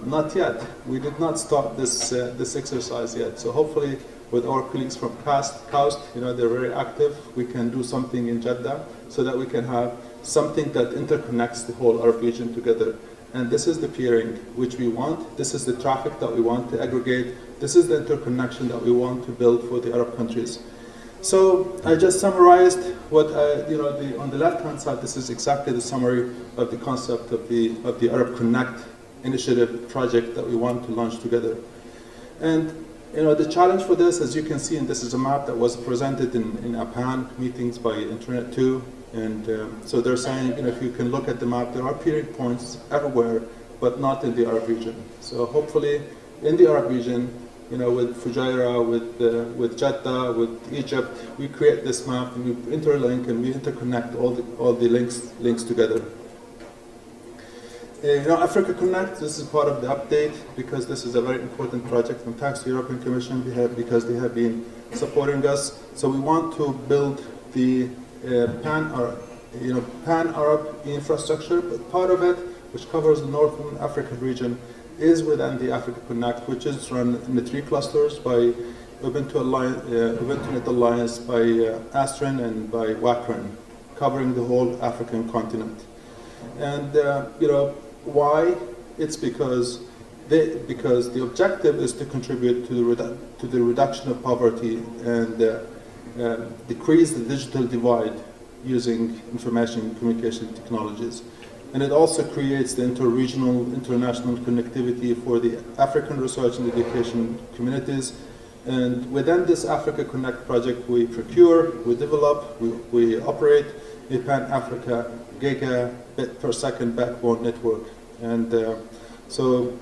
not yet. We did not start this exercise yet. So hopefully, with our colleagues from KAUST, they're very active. We can do something in Jeddah so that we can have something that interconnects the whole Arab region together. And this is the peering which we want. This is the traffic that we want to aggregate. This is the interconnection that we want to build for the Arab countries. So I just summarized what on the left-hand side. This is exactly the summary of the concept of the Arab Connect initiative project that we want to launch together. And the challenge for this, as you can see, and this is a map that was presented in APAN meetings by Internet 2. And so they're saying, if you can look at the map, there are peering points everywhere, but not in the Arab region. So hopefully, in the Arab region, with Fujairah, with Jeddah, with Egypt, we create this map and we interlink and we interconnect all the links together. Africa Connect, this is part of the update because this is a very important project, and thanks to the European Commission because they have been supporting us. So we want to build the pan-Arab infrastructure, but part of it, which covers the Northern African region, is within the Africa Connect, which is run in the 3 clusters by UbuntuNet Alliance, by ASREN, and by WACREN, covering the whole African continent. And why? It's because the objective is to contribute to the reduction of poverty and decrease the digital divide using information and communication technologies. And it also creates the interregional, international connectivity for the African research and education communities. And within this Africa Connect project, we procure, we develop, we operate a Pan-Africa gigabit per second backbone network. And so,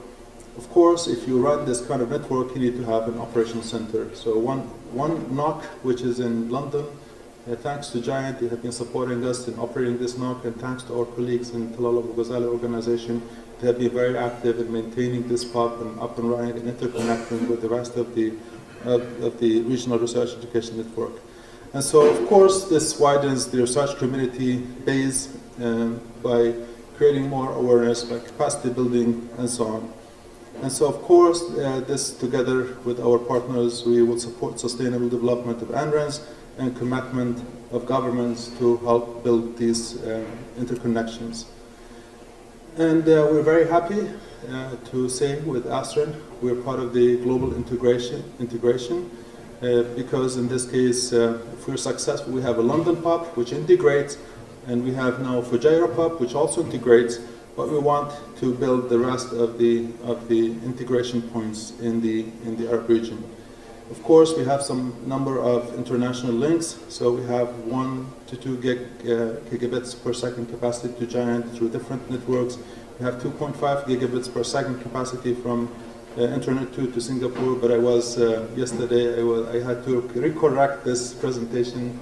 of course, if you run this kind of network, you need to have an operational center. So one NOC, which is in London, thanks to Giant, they have been supporting us in operating this NOC, and thanks to our colleagues in Talal Abu Ghazal organization, they have been very active in maintaining this POP and up and running and interconnecting with the rest of the regional research education network. And so, of course, this widens the research community base by creating more awareness, by capacity building, and so on. And so, of course, this together with our partners, we will support sustainable development of ANRENs and commitment of governments to help build these interconnections. And we're very happy to say with ASREN, we're part of the global integration because in this case, if we're successful, we have a London POP which integrates, and we have now Fujairah POP which also integrates, but we want to build the rest of the integration points in the Arab region. Of course, we have some number of international links, so we have 1 to 2 gigabits per second capacity to giant through different networks. We have 2.5 gigabits per second capacity from Internet 2 to Singapore, but I was, yesterday, I had to recorrect this presentation.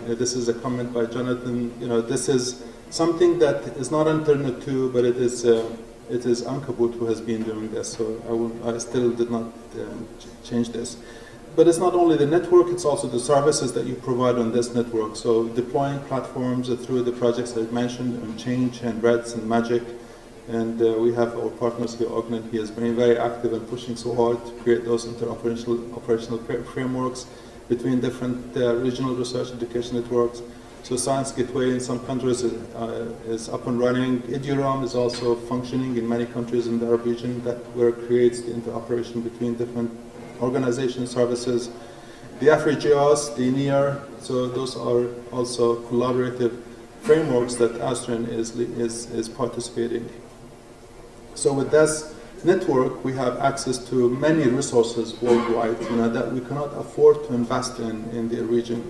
This is a comment by Jonathan. You know, this is something that is not Internet 2, but it is Ankabut who has been doing this, so I still did not change this. But it's not only the network, it's also the services that you provide on this network. So deploying platforms through the projects that I mentioned on Change and Reds and Magic. And we have our partners here, Ogden. He has been very active and pushing so hard to create those operational frameworks between different regional research education networks. So Science Gateway in some countries is up and running. EduROM is also functioning in many countries in the Arab region, where it creates the interoperation between different organizations, services. The AfriGeos, the NEAR, so those are also collaborative frameworks that ASREN is participating. So with this network, we have access to many resources worldwide, that we cannot afford to invest in the region.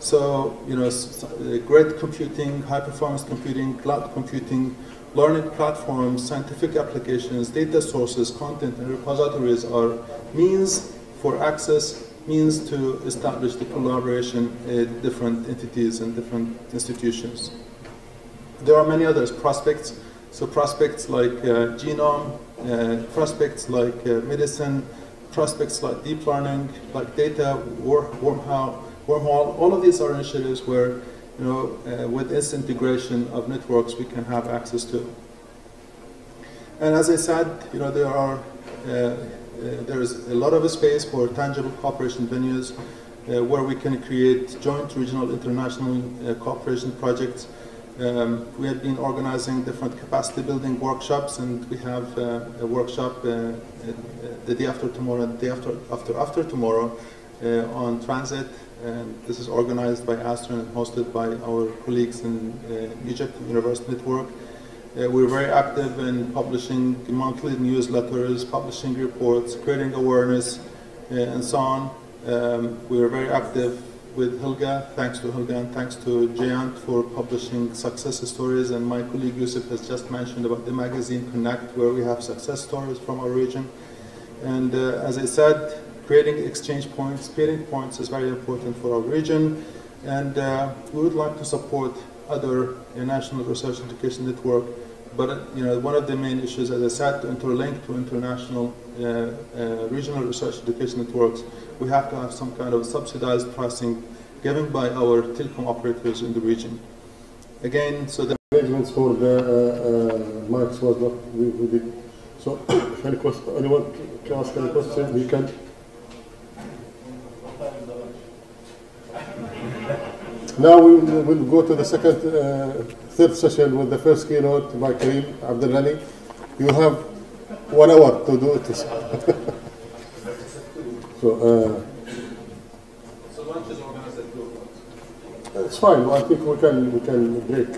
So, great computing, high-performance computing, cloud computing, learning platforms, scientific applications, data sources, content, and repositories are means for access, means to establish the collaboration in different entities and different institutions. There are many others, prospects. So prospects like genome, prospects like medicine, prospects like deep learning, like data, wormhole. All of these are initiatives where, with this integration of networks, we can have access to. And as I said, there is a lot of space for tangible cooperation venues where we can create joint regional international cooperation projects. We have been organizing different capacity building workshops, and we have a workshop the day after tomorrow, the day after tomorrow on transit. And this is organized by ASREN and hosted by our colleagues in Egypt University Network. We're very active in publishing monthly newsletters, publishing reports, creating awareness, and so on. We're very active with Hilga, thanks to Hilga and thanks to Jayant for publishing success stories. And my colleague Yusuf has just mentioned about the magazine Connect, where we have success stories from our region. And as I said, creating exchange points, peering points is very important for our region. And we would like to support other national research education network. But one of the main issues, as I said, to interlink to international regional research education networks, we have to have some kind of subsidized pricing given by our telecom operators in the region. Again, so the arrangements for the mics was not we did. So, if anyone can ask any question, we can. Now we will go to the third session with the first keynote by Karim Abdel Ghani. You will have 1 hour to do it. So lunch is organized at 2 o'clock. It's fine. I think we can break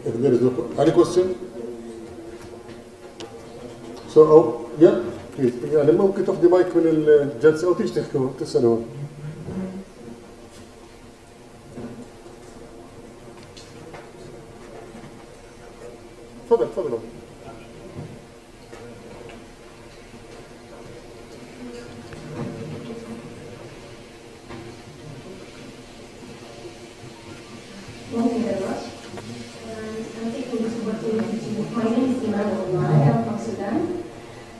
if there is any question. So yeah, please. يعني ممكن تاخذي مايك من الجلسة أو تيجي تسألوا. تفضل. Thank you very much. I'm taking this opportunity to. My name is Iman Omar. I'm from Sudan.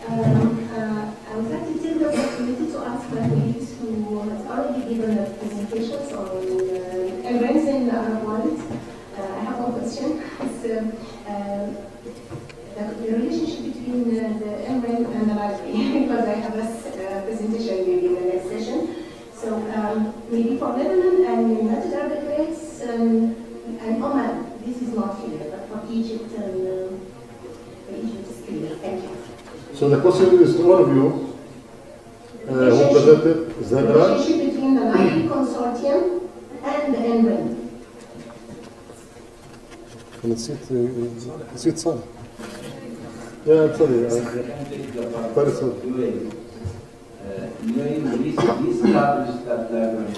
I would like to take the opportunity to ask my colleagues who has already given the presentations on events in the Arab world. I have one question. It's the relationship between the ASREN and the library, because I have a presentation maybe in the next session. So maybe for Lebanon and United Arab Emirates and Oman, this is not clear, but for Egypt and Egypt is clear. Thank you. So the question is to all of you who presented, is that right? The relationship between the library consortium and the ASREN. نسيت صالح. Yeah, I'm sorry. Very soon. We established that library.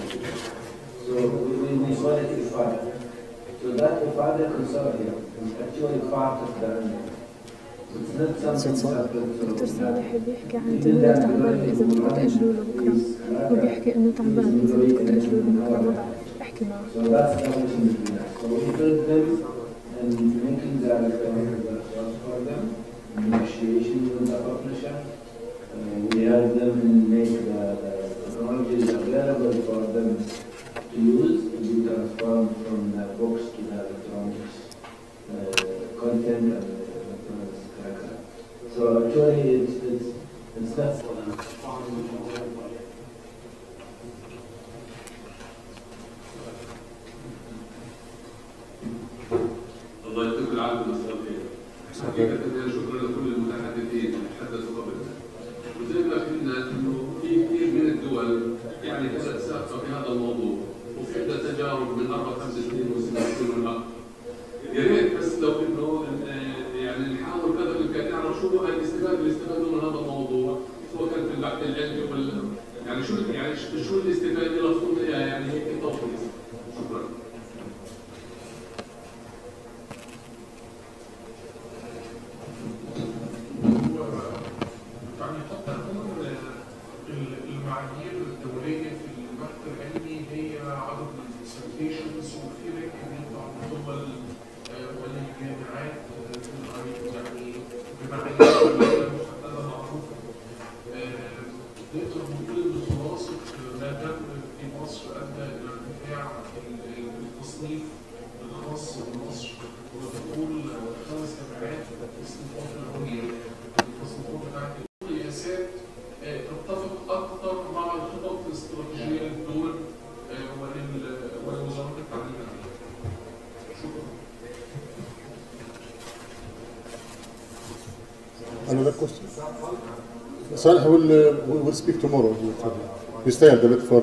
So we call it IFADA. So that IFADA consortium is actually part of the دكتور صالح بيحكي عن إنه تعبان إذا بدكم تأجلوا له بكرة، وبيحكي إنه تعبان إذا بدكم تأجلوا له بكرة، ما بعرف احكي معه. So we build them and making the for them, negotiation with the publisher. We help them make the technologies available for them to use, to be transformed from the books to the electronics content and electronics character. So actually it's not الله يعطيكم العافيه ومساء الخير. حقيقه شكرا لكل المتحدثين اللي تحدثوا قبلنا. وزي ما فهمنا انه في كثير من الدول يعني بدات سابقه في هذا الموضوع وفي عده تجارب من 4-5 سنين و6 سنين اكثر. يا ريت بس لو انه يعني نحاول قدر الامكان نعرف شو الاستفاده اللي استفادوا من هذا الموضوع سواء كان في البحث العلمي ولا يعني شو الاستفاده اللي تكون يعني هيك توصيل. شكرا. المعايير الدولية في البحث العلمي هي عدد السيتيشنز وفي ريكورد عن الدول والجامعات يعني بمعايير محددة معروفة. نقدر نقول إن خلاصة ما تم في مصر أدى إلى ارتفاع التصنيف الخاص بمصر وتقول 5 جامعات في التصنيفات العليا. التصنيفات بتاعت القياسات تتفق اكثر مع الخطط الاستراتيجيه للدول ولوزاره التعليم العالي. شكرا. Another question. Salih will speak tomorrow. We stay a bit for.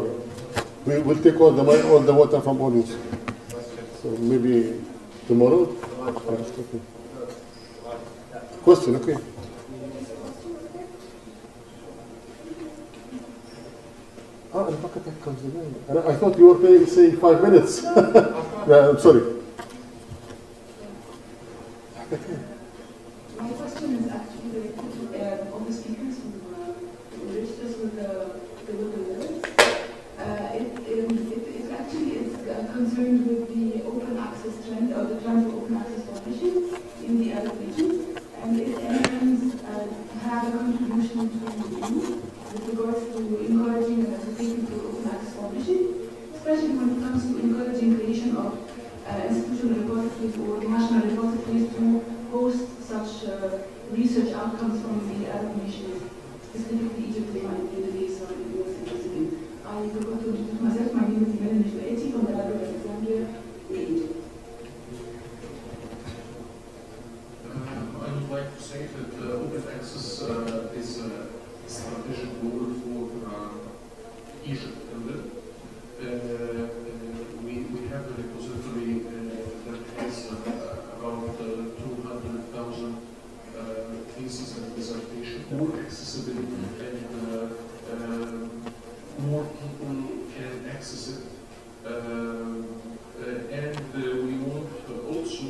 We will take all the water from audience. So maybe tomorrow. Okay. Question, okay. I thought you were saying 5 minutes. Yeah, I'm sorry. My question is actually related to all the speakers who registered with the words. It actually is concerned with the open access trend or the trend of open access publishing in the Arab region, and if anyone have a contribution to you with regards to encouraging and advocating for open access publishing, especially when it comes to encouraging creation of institutional repositories or national repositories to host such research outcomes from the Arab nations, specifically Egypt, the case of the US and I forgot to introduce myself. My name is Iman Nishwaiti from the Library of Alexandria in Egypt. I would like to say that open access is a strategic goal for Egypt. We have a repository that has about 200,000 theses and dissertations, more accessible, and more people can access it. And we want also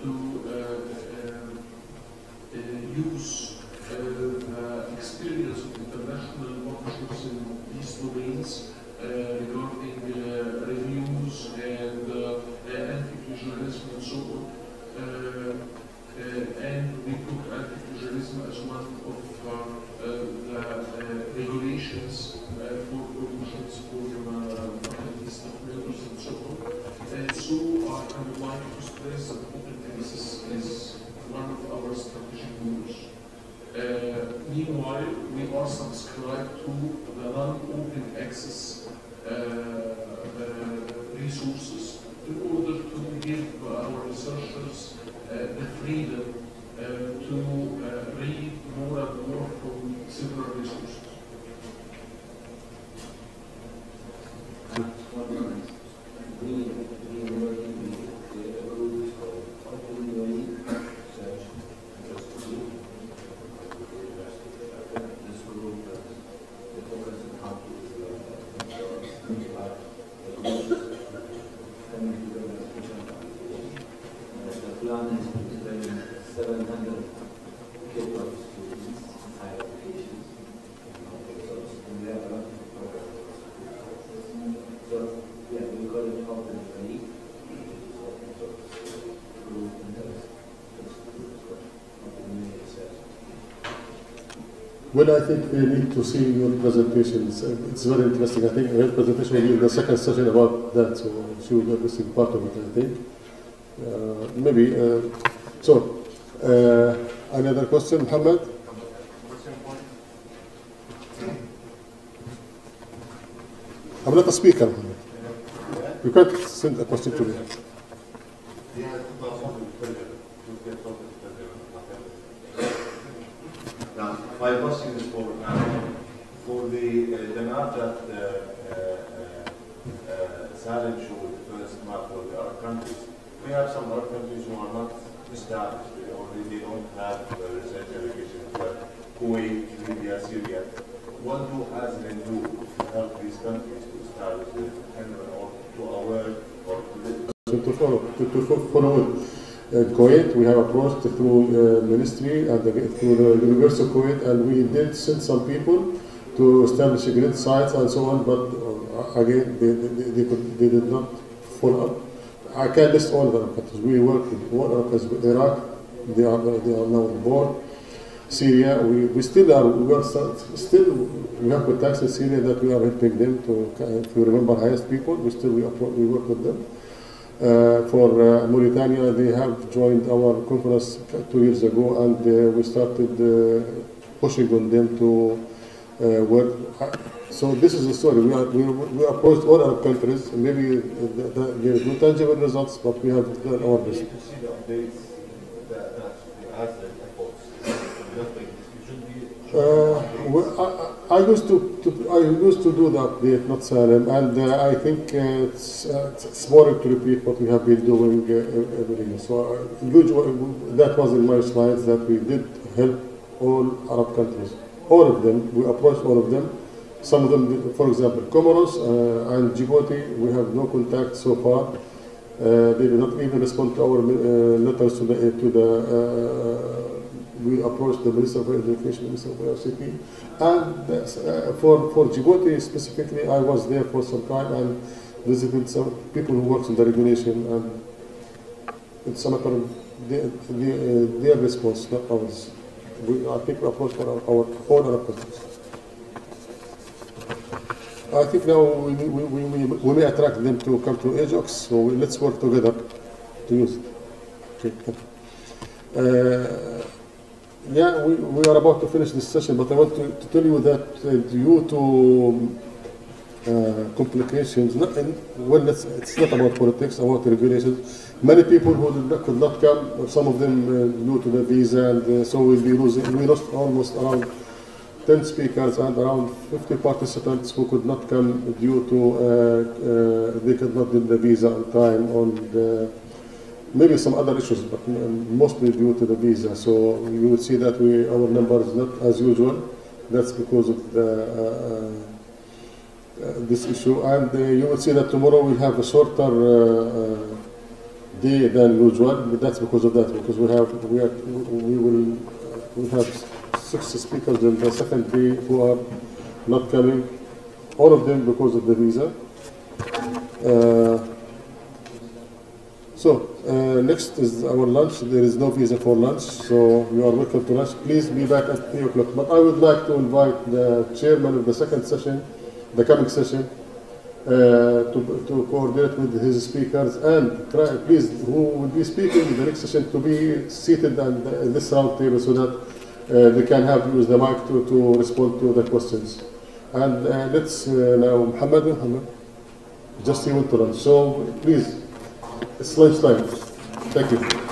to use the experience of international partnerships in these domains regarding reviews and anti-plagiarism and so on. And we put anti-plagiarism as one of the regulations for promotions for faculty staff members and so on. So I would like to stress that open access is one of our strategic goals. Meanwhile, we are subscribed to the non-open access resources in order to give our researchers the freedom to read more and more from several resources. 700 K-12 students, higher education. And we have a lot of programs. So, yeah, we call it open learning, which is open source, through interest. Well, I think we need to see your presentations. It's very interesting. I think your presentation will be in the second session about that, so she will be missing part of it, I think. Maybe. Another question, Muhammad? I'm not a speaker, Muhammad. You can't send a question to me. Now, my question is for the map that Salim showed, the first map for the Arab countries. We have some Arab countries who are not established, they don't have research education, like Kuwait, Libya, Syria. What do ASREN do to help these countries to establish the or to aware or to follow Kuwait, we have approached through ministry and through the University of Kuwait, and we did send some people to establish grid sites and so on, but again, they did not follow up. I can't list all the Arab countries. We work with all Arab countries, with Iraq, they are now on board. Syria, we have contacts in Syria that we are helping them to, if you remember, highest people, we work with them. For Mauritania, they have joined our conference 2 years ago, and we started pushing on them to work. So this is the story. We approached all Arab countries. Maybe there is no tangible results, but we have done our best. You see the updates that the ASREN efforts. I used to do the update, not Salim, and I think it's boring to repeat what we have been doing every year. So that was in my slides that we did help all Arab countries, all of them. We approached all of them. Some of them, for example, Comoros and Djibouti, we have no contact so far. They did not even respond to our letters to the we approached the Minister of Education, Minister of ICT, and for Djibouti specifically, I was there for some time and visited some people who work in the regulation, and it's a matter of their response, not ours. I think we approached all Arab countries. I think now we may attract them to come to Ajax, so let's work together to use it. Okay. Yeah, we are about to finish this session, but I want to tell you that due to complications, it's not about politics, about regulations. Many people who could not come, some of them due to the visa, and so we'll be losing. We lost almost around 10 speakers and around 50 participants who could not come due to they could not get the visa on time, on maybe some other issues, but mostly due to the visa. So you will see that our number is not as usual. That's because of this issue. And you will see that tomorrow we'll have a shorter day than usual. But that's because of that, because we will have 6 speakers in the second day who are not coming. All of them because of the visa. Next is our lunch. There is no visa for lunch, so you are welcome to lunch. Please be back at 3 o'clock. But I would like to invite the chairman of the second session, the coming session, to coordinate with his speakers, and please, who will be speaking in the next session, to be seated in this round table so that they can use the mic to respond to the questions. And let's now, Muhammad, just he went to lunch. So please, it's lunchtime. Thank you.